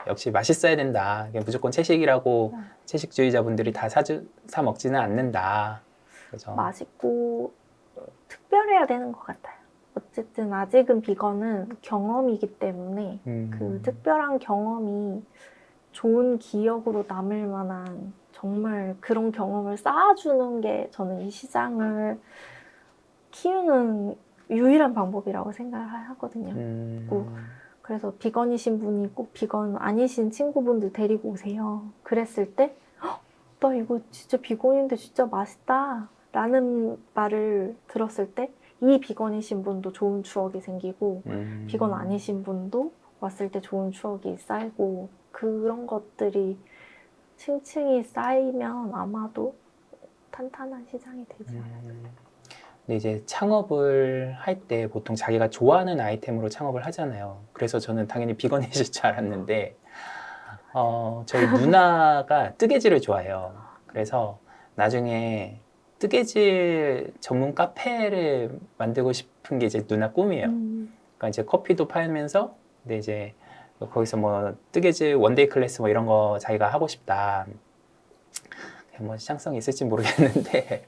역시 맛있어야 된다. 그냥 무조건 채식이라고 채식주의자분들이 다 사 먹지는 않는다. 그죠? 맛있고 특별해야 되는 것 같아요. 어쨌든 아직은 비건은 경험이기 때문에 그 특별한 경험이 좋은 기억으로 남을 만한 정말 그런 경험을 쌓아주는 게 저는 이 시장을 키우는 유일한 방법이라고 생각하거든요. 그래서 비건이신 분이 꼭 비건 아니신 친구분들 데리고 오세요. 그랬을 때 나 이거 진짜 비건인데 진짜 맛있다 라는 말을 들었을 때 이 비건이신 분도 좋은 추억이 생기고 비건 아니신 분도 왔을 때 좋은 추억이 쌓이고 그런 것들이 층층이 쌓이면 아마도 탄탄한 시장이 되지 않을까. 근데 이제 창업을 할 때 보통 자기가 좋아하는 아이템으로 창업을 하잖아요. 그래서 저는 당연히 비건이실 줄 알았는데 저희 누나가 뜨개질을 좋아해요. 그래서 나중에 뜨개질 전문 카페를 만들고 싶은 게 이제 누나 꿈이에요. 그러니까 이제 커피도 팔면서 근데 이제 거기서 뭐 뜨개질 원데이 클래스 뭐 이런 거 자기가 하고 싶다. 뭐 시장성이 있을지 모르겠는데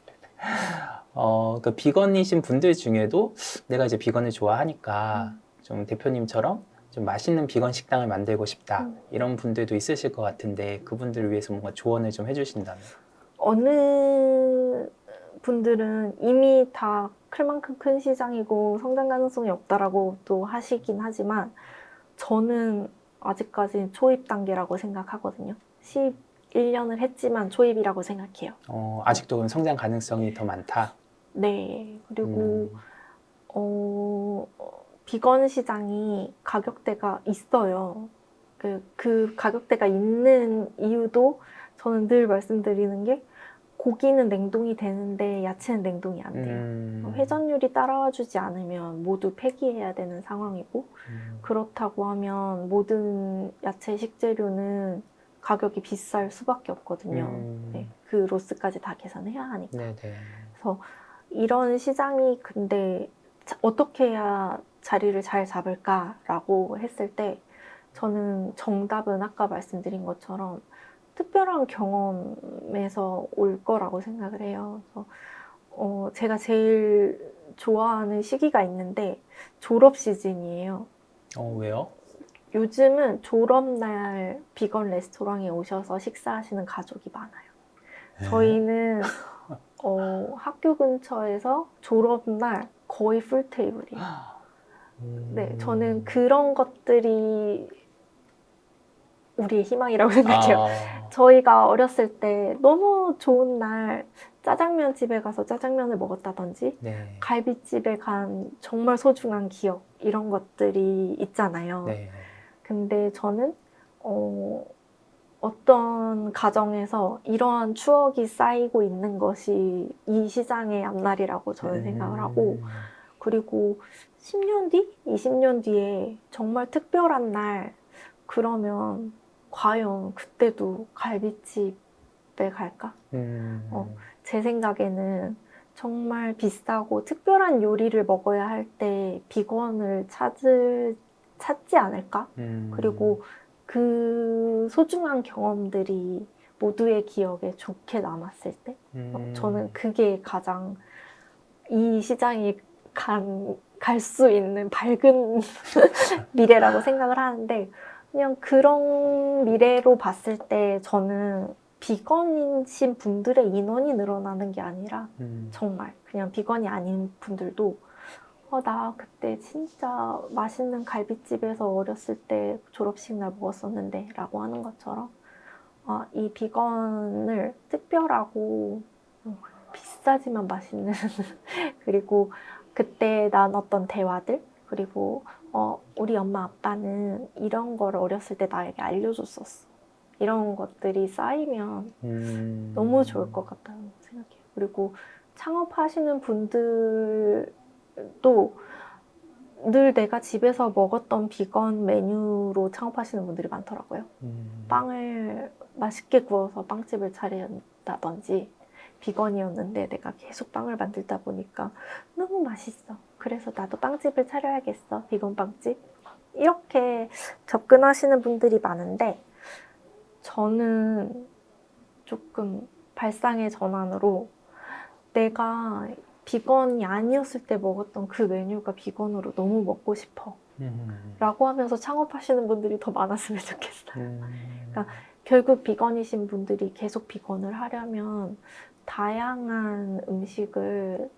그 비건이신 분들 중에도 내가 이제 비건을 좋아하니까 좀 대표님처럼 좀 맛있는 비건 식당을 만들고 싶다 이런 분들도 있으실 것 같은데 그분들을 위해서 뭔가 조언을 좀 해주신다면 어느 분들은 이미 다 클 만큼 큰 시장이고 성장 가능성이 없다라고 또 하시긴 하지만 저는 아직까지는 초입 단계라고 생각하거든요. 11년을 했지만 초입이라고 생각해요. 아직도 그럼 성장 가능성이 더 많다. 네. 그리고 비건 시장이 가격대가 있어요. 그 가격대가 있는 이유도 저는 늘 말씀드리는 게 고기는 냉동이 되는데 야채는 냉동이 안 돼요. 회전율이 따라와주지 않으면 모두 폐기해야 되는 상황이고 그렇다고 하면 모든 야채 식재료는 가격이 비쌀 수밖에 없거든요. 네, 그 로스까지 다 계산해야 하니까. 네네. 그래서 이런 시장이 근데 어떻게 해야 자리를 잘 잡을까라고 했을 때 저는 정답은 아까 말씀드린 것처럼 특별한 경험에서 올 거라고 생각을 해요. 그래서 제가 제일 좋아하는 시기가 있는데 졸업 시즌이에요. 왜요? 요즘은 졸업날 비건 레스토랑에 오셔서 식사하시는 가족이 많아요. 저희는 학교 근처에서 졸업날 거의 풀 테이블이에요. 네, 저는 그런 것들이 우리의 희망이라고 생각해요. 저희가 어렸을 때 너무 좋은 날 짜장면 집에 가서 짜장면을 먹었다든지 네. 갈비집에 간 정말 소중한 기억 이런 것들이 있잖아요. 네. 근데 저는 어떤 가정에서 이러한 추억이 쌓이고 있는 것이 이 시장의 앞날이라고 저는 생각을 하고 그리고 10년 뒤, 20년 뒤에 정말 특별한 날 그러면 과연 그때도 갈비집에 갈까? 제 생각에는 정말 비싸고 특별한 요리를 먹어야 할 때 비건을 찾지 않을까? 그리고 그 소중한 경험들이 모두의 기억에 좋게 남았을 때 저는 그게 가장 이 시장이 갈 수 있는 밝은 미래라고 생각을 하는데 그냥 그런 미래로 봤을 때 저는 비건이신 분들의 인원이 늘어나는 게 아니라 정말 그냥 비건이 아닌 분들도 나 그때 진짜 맛있는 갈비집에서 어렸을 때 졸업식 날 먹었었는데 라고 하는 것처럼 이 비건을 특별하고 비싸지만 맛있는 그리고 그때 나눴던 대화들 그리고 우리 엄마 아빠는 이런 걸 어렸을 때 나에게 알려줬었어. 이런 것들이 쌓이면 너무 좋을 것 같다는 생각해요. 그리고 창업하시는 분들도 늘 내가 집에서 먹었던 비건 메뉴로 창업하시는 분들이 많더라고요. 빵을 맛있게 구워서 빵집을 차린다든지 비건이었는데 내가 계속 빵을 만들다 보니까 너무 맛있어. 그래서 나도 빵집을 차려야겠어. 비건 빵집. 이렇게 접근하시는 분들이 많은데 저는 조금 발상의 전환으로 내가 비건이 아니었을 때 먹었던 그 메뉴가 비건으로 너무 먹고 싶어 라고 하면서 창업하시는 분들이 더 많았으면 좋겠어요. 그러니까 결국 비건이신 분들이 계속 비건을 하려면 다양한 음식을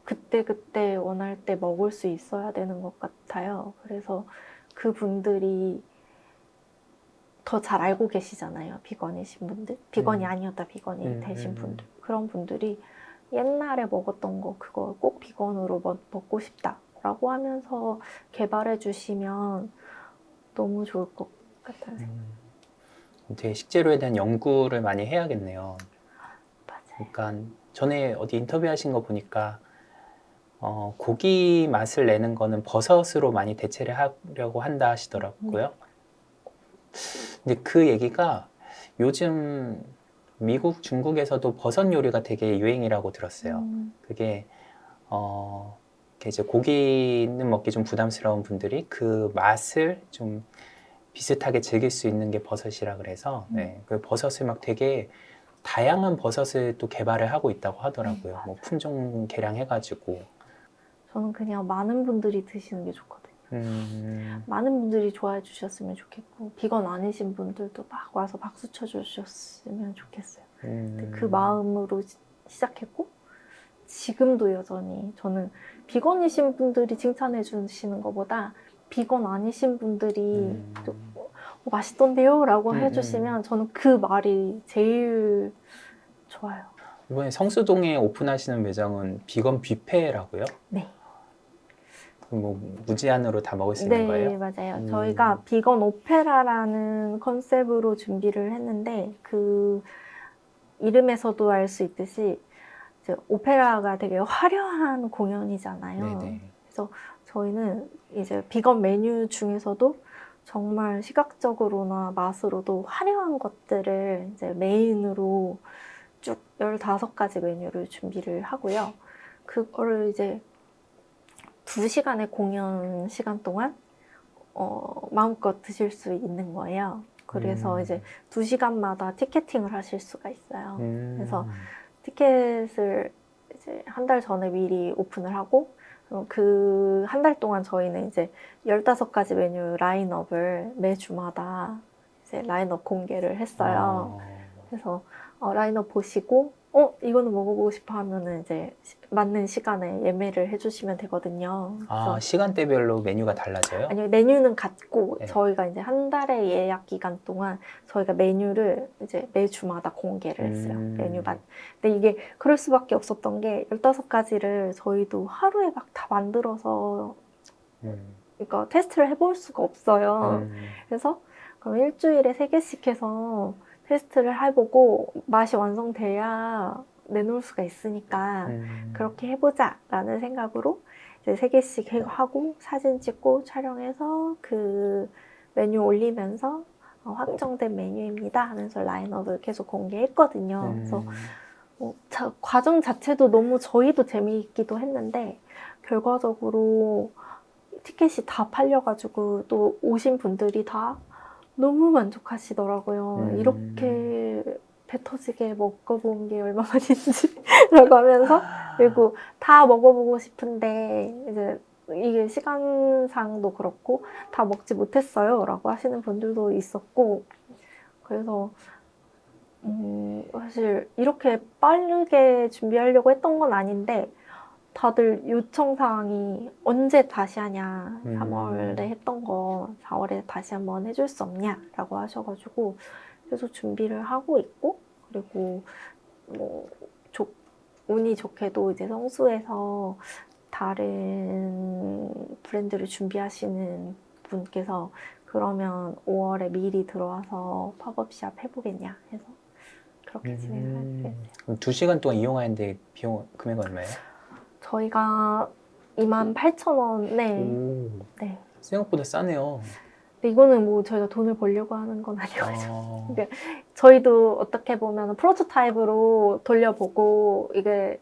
그때그때 원할 때 먹을 수 있어야 되는 것 같아요. 그래서 그분들이 더 잘 알고 계시잖아요. 비건이신 분들. 비건이 아니었다 비건이 되신 분들. 그런 분들이 옛날에 먹었던 거 그거 꼭 비건으로 먹고 싶다라고 하면서 개발해 주시면 너무 좋을 것 같아요. 되게 식재료에 대한 연구를 많이 해야겠네요. 맞아요. 그러니까 전에 어디 인터뷰하신 거 보니까 고기 맛을 내는 거는 버섯으로 많이 대체를 하려고 한다 하시더라고요. 근데 그 얘기가 요즘 미국, 중국에서도 버섯 요리가 되게 유행이라고 들었어요. 그게 이렇게 이제 고기는 먹기 좀 부담스러운 분들이 그 맛을 좀 비슷하게 즐길 수 있는 게 버섯이라 그래서 그 버섯을 막 되게 다양한 버섯을 또 개발을 하고 있다고 하더라고요. 뭐 품종 개량해가지고. 저는 그냥 많은 분들이 드시는 게 좋거든요. 많은 분들이 좋아해 주셨으면 좋겠고 비건 아니신 분들도 막 와서 박수 쳐주셨으면 좋겠어요. 근데 그 마음으로 시작했고 지금도 여전히 저는 비건이신 분들이 칭찬해 주시는 것보다 비건 아니신 분들이 맛있던데요? 라고 해주시면 저는 그 말이 제일 좋아요. 이번에 성수동에 오픈하시는 매장은 비건 뷔페라고요? 네. 뭐 무제한으로 다 먹을 수 있는 네, 거예요? 맞아요. 저희가 비건 오페라라는 컨셉으로 준비를 했는데 그 이름에서도 알 수 있듯이 이제 오페라가 되게 화려한 공연이잖아요. 네네. 그래서 저희는 이제 비건 메뉴 중에서도 정말 시각적으로나 맛으로도 화려한 것들을 이제 메인으로 쭉 15가지 메뉴를 준비를 하고요. 그거를 이제 2시간의 공연 시간 동안 마음껏 드실 수 있는 거예요. 그래서 이제 2시간마다 티켓팅을 하실 수가 있어요. 그래서 티켓을 이제 한 달 전에 미리 오픈을 하고 그 한 달 동안 저희는 이제 15가지 메뉴 라인업을 매주마다 이제 라인업 공개를 했어요. 그래서 라인업 보시고 이거는 먹어보고 싶어 하면은 이제 맞는 시간에 예매를 해주시면 되거든요. 아, 시간대별로 메뉴가 달라져요? 아니요, 메뉴는 같고 네. 저희가 이제 한 달의 예약 기간 동안 저희가 메뉴를 이제 매주마다 공개를 했어요. 메뉴만. 근데 이게 그럴 수밖에 없었던 게 15가지를 저희도 하루에 막 다 만들어서 그러니까 테스트를 해볼 수가 없어요. 그래서 그럼 일주일에 3개씩 해서 테스트를 해보고 맛이 완성돼야 내놓을 수가 있으니까 그렇게 해보자라는 생각으로 이제 3개씩 하고 사진 찍고 촬영해서 그 메뉴 올리면서 확정된 메뉴입니다 하면서 라인업을 계속 공개했거든요. 그래서 과정 자체도 너무 저희도 재미있기도 했는데 결과적으로 티켓이 다 팔려가지고 또 오신 분들이 다 너무 만족하시더라고요. 이렇게 배 터지게 먹어본 게 얼마만인지 라고 하면서 그리고 다 먹어보고 싶은데 이제 이게 시간상도 그렇고 다 먹지 못했어요 라고 하시는 분들도 있었고 그래서 사실 이렇게 빠르게 준비하려고 했던 건 아닌데 다들 요청사항이 언제 다시 하냐 3월에 했던 거 4월에 다시 한번 해줄 수 없냐 라고 하셔가지고 계속 준비를 하고 있고 그리고 뭐 운이 좋게도 이제 성수에서 다른 브랜드를 준비하시는 분께서 그러면 5월에 미리 들어와서 팝업샵 해보겠냐 해서 그렇게 진행을 하게 됐어요. 그럼 2시간 동안 이용하는데 비용 금액 얼마예요? 저희가 28,000원에 네. 생각보다 싸네요. 근데 이거는 뭐 저희가 돈을 벌려고 하는 건 아니거든요. 그러니까 저희도 어떻게 보면 프로토타입으로 돌려보고 이게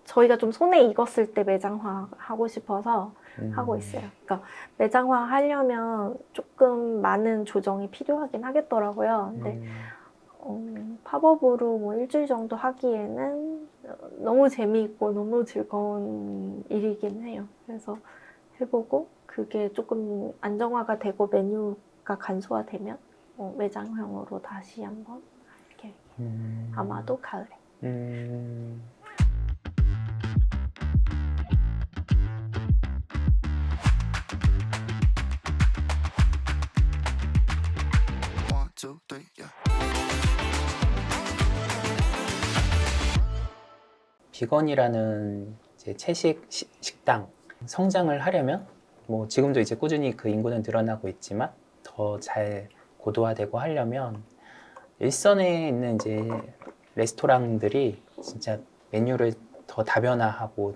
저희가 좀 손에 익었을 때 매장화 하고 싶어서 하고 있어요. 그러니까 매장화 하려면 조금 많은 조정이 필요하긴 하겠더라고요. 근데 팝업으로 뭐 일주일 정도 하기에는 너무 재미있고 너무 즐거운 일이긴 해요. 그래서 해보고 그게 조금 안정화가 되고 메뉴가 간소화되면 매장형으로 다시 한번 이렇게 아마도 가을에. 비건이라는 이제 채식 식당 성장을 하려면 뭐 지금도 이제 꾸준히 그 인구는 늘어나고 있지만 더 잘 고도화되고 하려면 일선에 있는 이제 레스토랑들이 진짜 메뉴를 더 다변화하고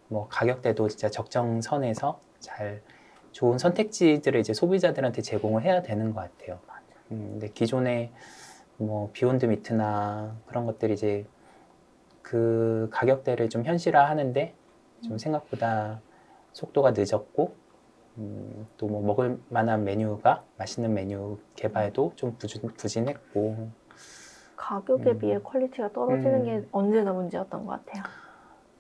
뭐 가격대도 진짜 적정선에서 잘 좋은 선택지들을 이제 소비자들한테 제공을 해야 되는 것 같아요. 근데 기존에 뭐 비욘드 미트나 그런 것들이 이제 그 가격대를 좀 현실화하는데 좀 생각보다 속도가 늦었고 또 뭐 먹을 만한 메뉴가 맛있는 메뉴 개발도 좀 부진했고 가격에 비해 퀄리티가 떨어지는 게 언제나 문제였던 것 같아요.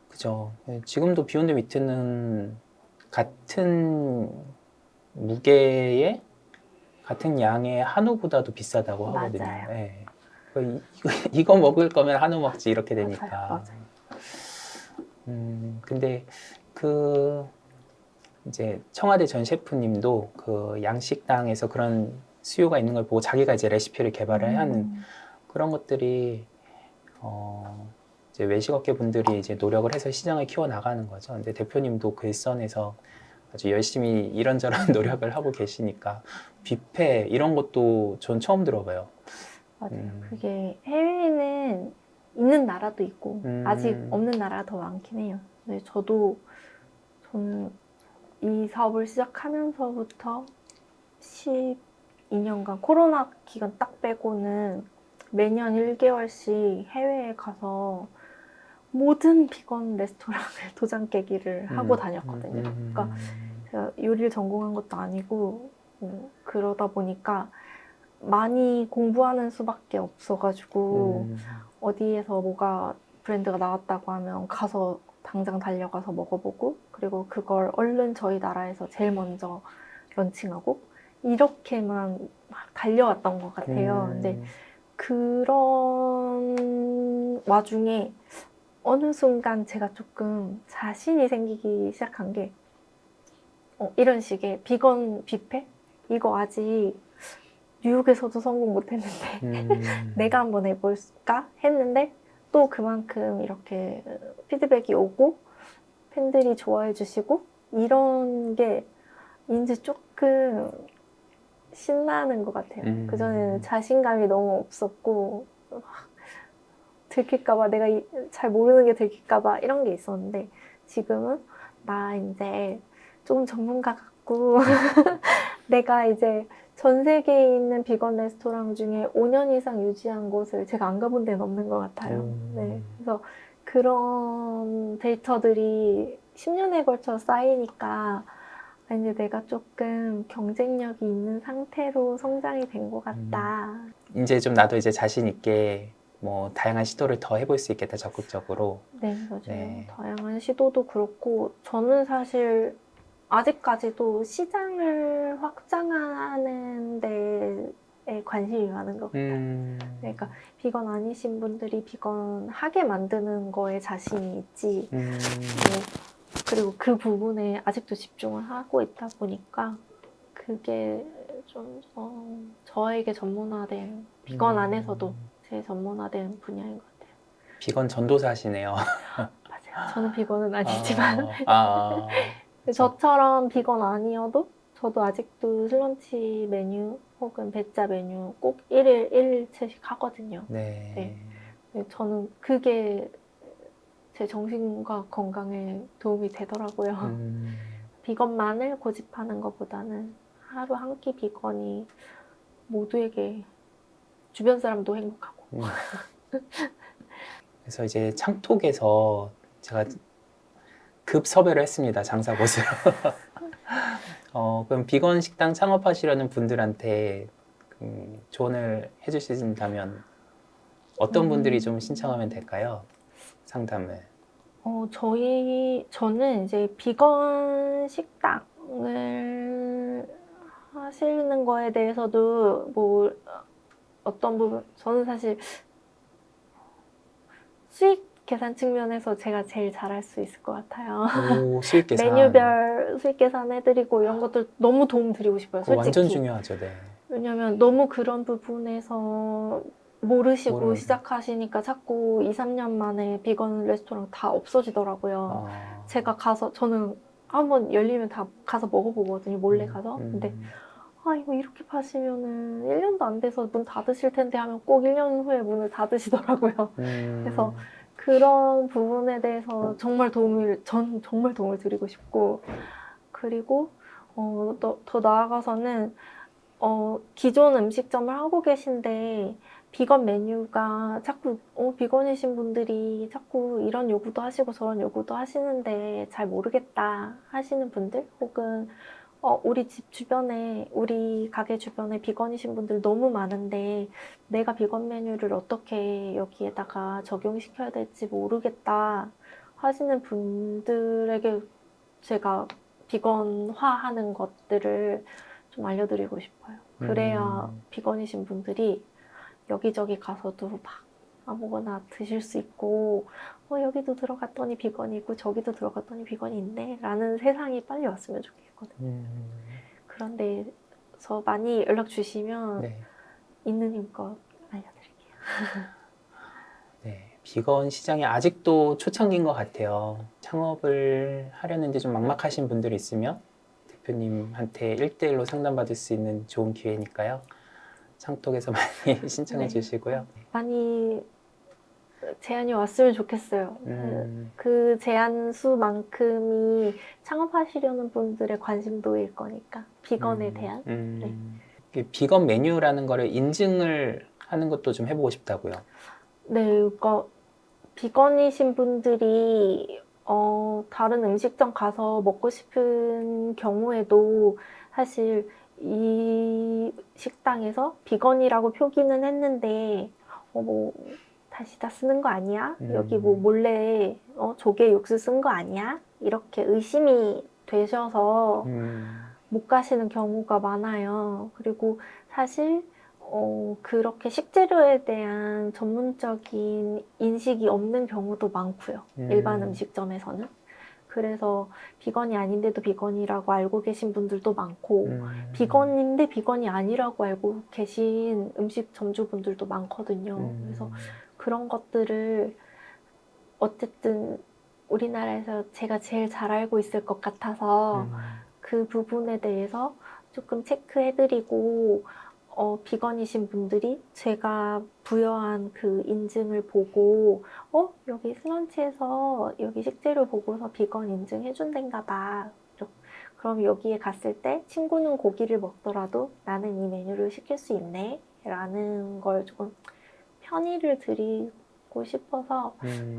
그죠. 지금도 비욘드 미트는 같은 무게의 같은 양의 한우보다도 비싸다고 하거든요. 맞아요. 네. 이거 먹을 거면 한우 먹지 이렇게 되니까. 맞아요. 근데 그 이제 청와대 전 셰프님도 그 양식당에서 그런 수요가 있는 걸 보고 자기가 이제 레시피를 개발을 하는 그런 것들이 이제 외식업계 분들이 이제 노력을 해서 시장을 키워 나가는 거죠. 근데 대표님도 그 일선에서 아주 열심히 이런저런 노력을 하고 계시니까 뷔페 이런 것도 전 처음 들어봐요. 맞아요. 그게 해외에는 있는 나라도 있고 아직 없는 나라가 더 많긴 해요. 근데 저는 이 사업을 시작하면서부터 12년간 코로나 기간 딱 빼고는 매년 1개월씩 해외에 가서 모든 비건 레스토랑을 도장 깨기를 하고 다녔거든요. 그러니까 제가 요리를 전공한 것도 아니고 그러다 보니까 많이 공부하는 수밖에 없어가지고 어디에서 뭐가 브랜드가 나왔다고 하면 가서 당장 달려가서 먹어보고 그리고 그걸 얼른 저희 나라에서 제일 먼저 런칭하고 이렇게만 막 달려왔던 것 같아요. 근데 그런 와중에 어느 순간 제가 조금 자신이 생기기 시작한 게 이런 식의 비건 뷔페? 이거 아직 뉴욕에서도 성공 못했는데 내가 한번 해볼까 했는데 또 그만큼 이렇게 피드백이 오고 팬들이 좋아해 주시고 이런 게 이제 조금 신나는 것 같아요. 그전에는 자신감이 너무 없었고 들킬까봐 내가 잘 모르는 게 들킬까봐 이런 게 있었는데 지금은 나 이제 좀 전문가 같고 내가 이제 전 세계에 있는 비건 레스토랑 중에 5년 이상 유지한 곳을 제가 안 가본 데는 없는 것 같아요. 네, 그래서 그런 데이터들이 10년에 걸쳐 쌓이니까 이제 내가 조금 경쟁력이 있는 상태로 성장이 된 것 같다. 이제 좀 나도 이제 자신 있게 뭐 다양한 시도를 더 해볼 수 있겠다 적극적으로. 네, 맞아요. 네. 다양한 시도도 그렇고 저는 사실 아직까지도 시장을 확장하는 데에 관심이 많은 것 같아요. 그러니까 비건 아니신 분들이 비건 하게 만드는 거에 자신이 있지. 그리고 그 부분에 아직도 집중을 하고 있다 보니까 그게 좀 저에게 전문화된 비건 안에서도 제 전문화된 분야인 것 같아요. 비건 전도사시네요. 맞아요. 저는 비건은 아니지만 그쵸. 저처럼 비건 아니어도 저도 아직도 슬런치 메뉴 혹은 배짜 메뉴 꼭 1일 1채씩 하거든요. 네. 저는 그게 제 정신과 건강에 도움이 되더라고요. 비건만을 고집하는 것보다는 하루 한 끼 비건이 모두에게 주변 사람도 행복하고. 그래서 이제 창톡에서 제가 급 섭외를 했습니다. 장사고수로. 그럼 비건 식당 창업하시려는 분들한테 조언을 해주신다면 어떤 분들이 좀 신청하면 될까요? 상담을. 저는 이제 비건 식당을 하시는 거에 대해서도 뭐 어떤 부분, 저는 사실 수익 계산 측면에서 제가 제일 잘할 수 있을 것 같아요. 오, 수익 계산. 메뉴별 수익 계산 해드리고 이런 것들 너무 도움 드리고 싶어요, 솔직히. 완전 중요하죠, 네. 왜냐면 너무 그런 부분에서 모르시고 시작하시니까 자꾸 2, 3년 만에 비건 레스토랑 다 없어지더라고요. 저는 한번 열리면 다 가서 먹어보거든요, 몰래 가서. 근데 이거 이렇게 파시면은 1년도 안 돼서 문 닫으실 텐데 하면 꼭 1년 후에 문을 닫으시더라고요. 그래서 그런 부분에 대해서 전 정말 도움을 드리고 싶고, 그리고 더 나아가서는 기존 음식점을 하고 계신데 비건 메뉴가 자꾸 비건이신 분들이 자꾸 이런 요구도 하시고 저런 요구도 하시는데 잘 모르겠다 하시는 분들, 혹은 우리 집 주변에, 우리 가게 주변에 비건이신 분들 너무 많은데 내가 비건 메뉴를 어떻게 여기에다가 적용시켜야 될지 모르겠다 하시는 분들에게 제가 비건화하는 것들을 좀 알려드리고 싶어요. 그래야 비건이신 분들이 여기저기 가서도 막 아무거나 드실 수 있고 여기도 들어갔더니 비건이고 저기도 들어갔더니 비건이 있네 라는 세상이 빨리 왔으면 좋겠거든요. 그런 데서 많이 연락 주시면 네. 있는 힘껏 알려드릴게요. 네, 비건 시장이 아직도 초창기인 것 같아요. 창업을 하려는데 좀 막막하신 분들이 있으면 대표님한테 1대1로 상담받을 수 있는 좋은 기회니까요. 창톡에서 많이 신청해 네. 주시고요. 많이 제안이 왔으면 좋겠어요. 그 제안 수만큼이 창업하시려는 분들의 관심도일 거니까 비건에 대한. 이 비건 메뉴라는 거를 인증을 하는 것도 좀 해보고 싶다고요. 네, 그러니까 비건이신 분들이 다른 음식점 가서 먹고 싶은 경우에도 사실 이 식당에서 비건이라고 표기는 했는데 뭐 다시 다 쓰는 거 아니야? 여기 뭐 몰래 조개 육수 쓴 거 아니야? 이렇게 의심이 되셔서 못 가시는 경우가 많아요. 그리고 사실 그렇게 식재료에 대한 전문적인 인식이 없는 경우도 많고요. 일반 음식점에서는. 그래서 비건이 아닌데도 비건이라고 알고 계신 분들도 많고 비건인데 비건이 아니라고 알고 계신 음식점주분들도 많거든요. 그래서 그런 것들을 어쨌든 우리나라에서 제가 제일 잘 알고 있을 것 같아서 그 부분에 대해서 조금 체크해드리고 비건이신 분들이 제가 부여한 그 인증을 보고 여기 스런치에서 여기 식재료 보고서 비건 인증해준댄가 봐. 그럼 여기에 갔을 때 친구는 고기를 먹더라도 나는 이 메뉴를 시킬 수 있네 라는 걸 조금 편의를 드리고 싶어서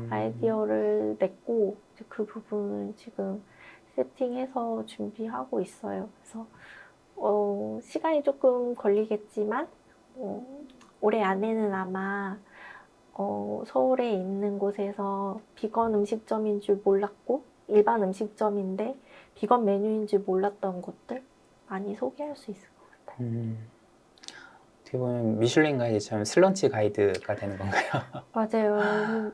아이디어를 냈고 그 부분을 지금 세팅해서 준비하고 있어요. 그래서 시간이 조금 걸리겠지만 올해 안에는 아마 서울에 있는 곳에서 비건 음식점인 줄 몰랐고 일반 음식점인데 비건 메뉴인 줄 몰랐던 곳들 많이 소개할 수 있을 것 같아요. 어떻게 보면 미슐랭 가이드처럼 슬런치 가이드가 되는 건가요? 맞아요.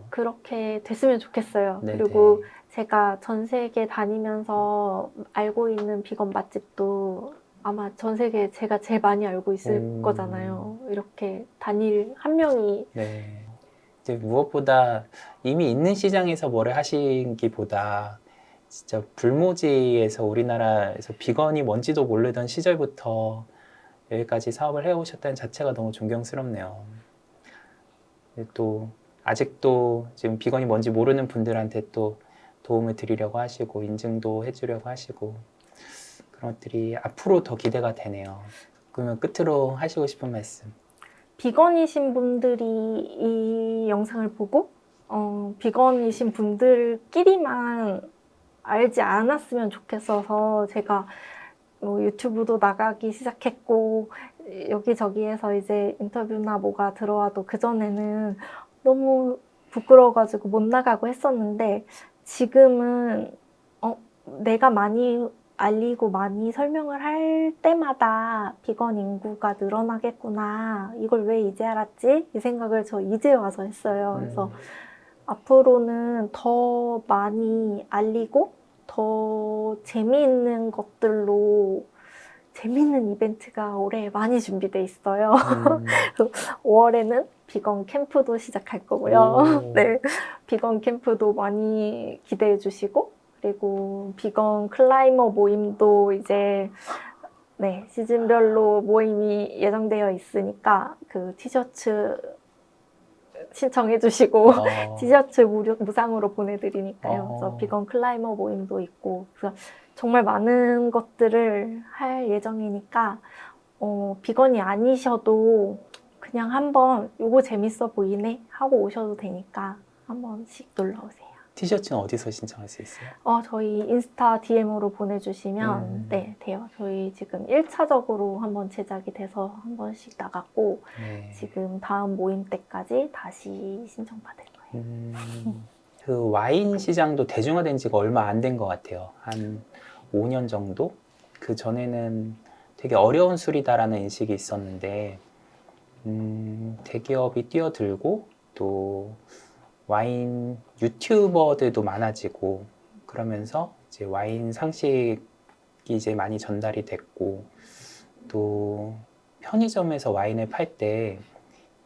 그렇게 됐으면 좋겠어요. 네네. 그리고 제가 전 세계 다니면서 알고 있는 비건 맛집도 아마 전 세계에 제가 제일 많이 알고 있을 거잖아요. 이렇게 단일 한 명이. 네. 이제 무엇보다 이미 있는 시장에서 뭐를 하시기보다 진짜 불모지에서 우리나라에서 비건이 뭔지도 모르던 시절부터 여기까지 사업을 해오셨다는 자체가 너무 존경스럽네요. 또 아직도 지금 비건이 뭔지 모르는 분들한테 또 도움을 드리려고 하시고 인증도 해주려고 하시고 그런 것들이 앞으로 더 기대가 되네요. 그러면 끝으로 하시고 싶은 말씀. 비건이신 분들이 이 영상을 보고 비건이신 분들끼리만 알지 않았으면 좋겠어서 제가 유튜브도 나가기 시작했고 여기저기에서 이제 인터뷰나 뭐가 들어와도 그전에는 너무 부끄러워가지고 못 나가고 했었는데 지금은 내가 많이 알리고 많이 설명을 할 때마다 비건 인구가 늘어나겠구나. 이걸 왜 이제 알았지? 이 생각을 저 이제 와서 했어요. 그래서 앞으로는 더 많이 알리고 더 재미있는 것들로 재미있는 이벤트가 올해 많이 준비돼 있어요. 5월에는 비건 캠프도 시작할 거고요. 네, 비건 캠프도 많이 기대해 주시고 그리고 비건 클라이머 모임도 이제 시즌별로 모임이 예정되어 있으니까 그 티셔츠 신청해 주시고 티셔츠 무상으로 보내드리니까요. 그래서 비건 클라이머 모임도 있고 그래서 정말 많은 것들을 할 예정이니까 비건이 아니셔도 그냥 한번 요거 재밌어 보이네 하고 오셔도 되니까 한 번씩 놀러 오세요. 티셔츠는 어디서 신청할 수 있어요? 저희 인스타 DM으로 보내주시면 네, 돼요. 저희 지금 1차적으로 한번 제작이 돼서 한 번씩 나갔고 지금 다음 모임 때까지 다시 신청받을 거예요. 그 와인 시장도 대중화된 지가 얼마 안 된 것 같아요. 한 5년 정도? 그 전에는 되게 어려운 술이다라는 인식이 있었는데 대기업이 뛰어들고 또 와인 유튜버들도 많아지고 그러면서 이제 와인 상식이 이제 많이 전달이 됐고 또 편의점에서 와인을 팔 때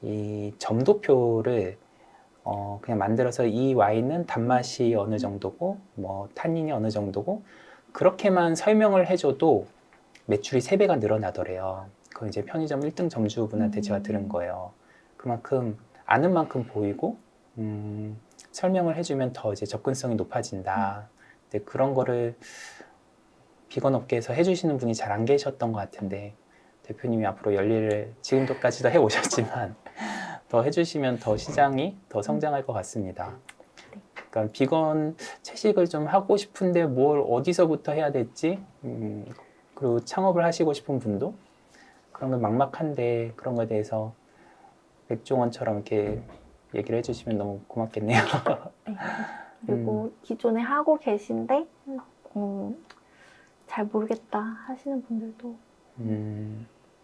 이 점도표를 그냥 만들어서 이 와인은 단맛이 어느 정도고 뭐 탄닌이 어느 정도고 그렇게만 설명을 해줘도 매출이 3배가 늘어나더래요. 그건 이제 편의점 1등 점주분한테 제가 들은 거예요. 그만큼 아는 만큼 보이고 설명을 해주면 더 이제 접근성이 높아진다. 근데 그런 거를 비건 업계에서 해주시는 분이 잘 안 계셨던 것 같은데 대표님이 앞으로 열일을 지금도까지도 해오셨지만 더 해주시면 더 시장이 더 성장할 것 같습니다. 그러니까 비건 채식을 좀 하고 싶은데 뭘 어디서부터 해야 될지 그리고 창업을 하시고 싶은 분도 그런 건 막막한데 그런 거에 대해서 백종원처럼 이렇게 얘기를 해주시면 너무 고맙겠네요. 네. 그리고 기존에 하고 계신데 잘 모르겠다 하시는 분들도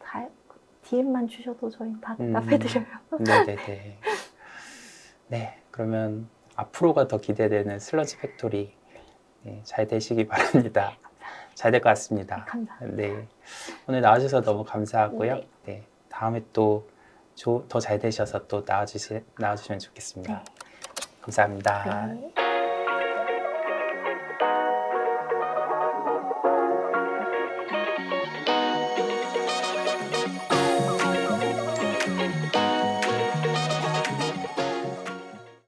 잘 DM만 주셔도 저희 다 대답해드려요. 네네네. 네, 그러면 앞으로가 더 기대되는 슬러지 팩토리 네, 잘 되시기 바랍니다. 잘 될 것 같습니다. 감사합니다. 네, 오늘 나와주셔서 너무 감사하고요. 네. 네, 다음에 또 더 잘 되셔서 또 나와주시면 좋겠습니다. 네. 감사합니다. 네.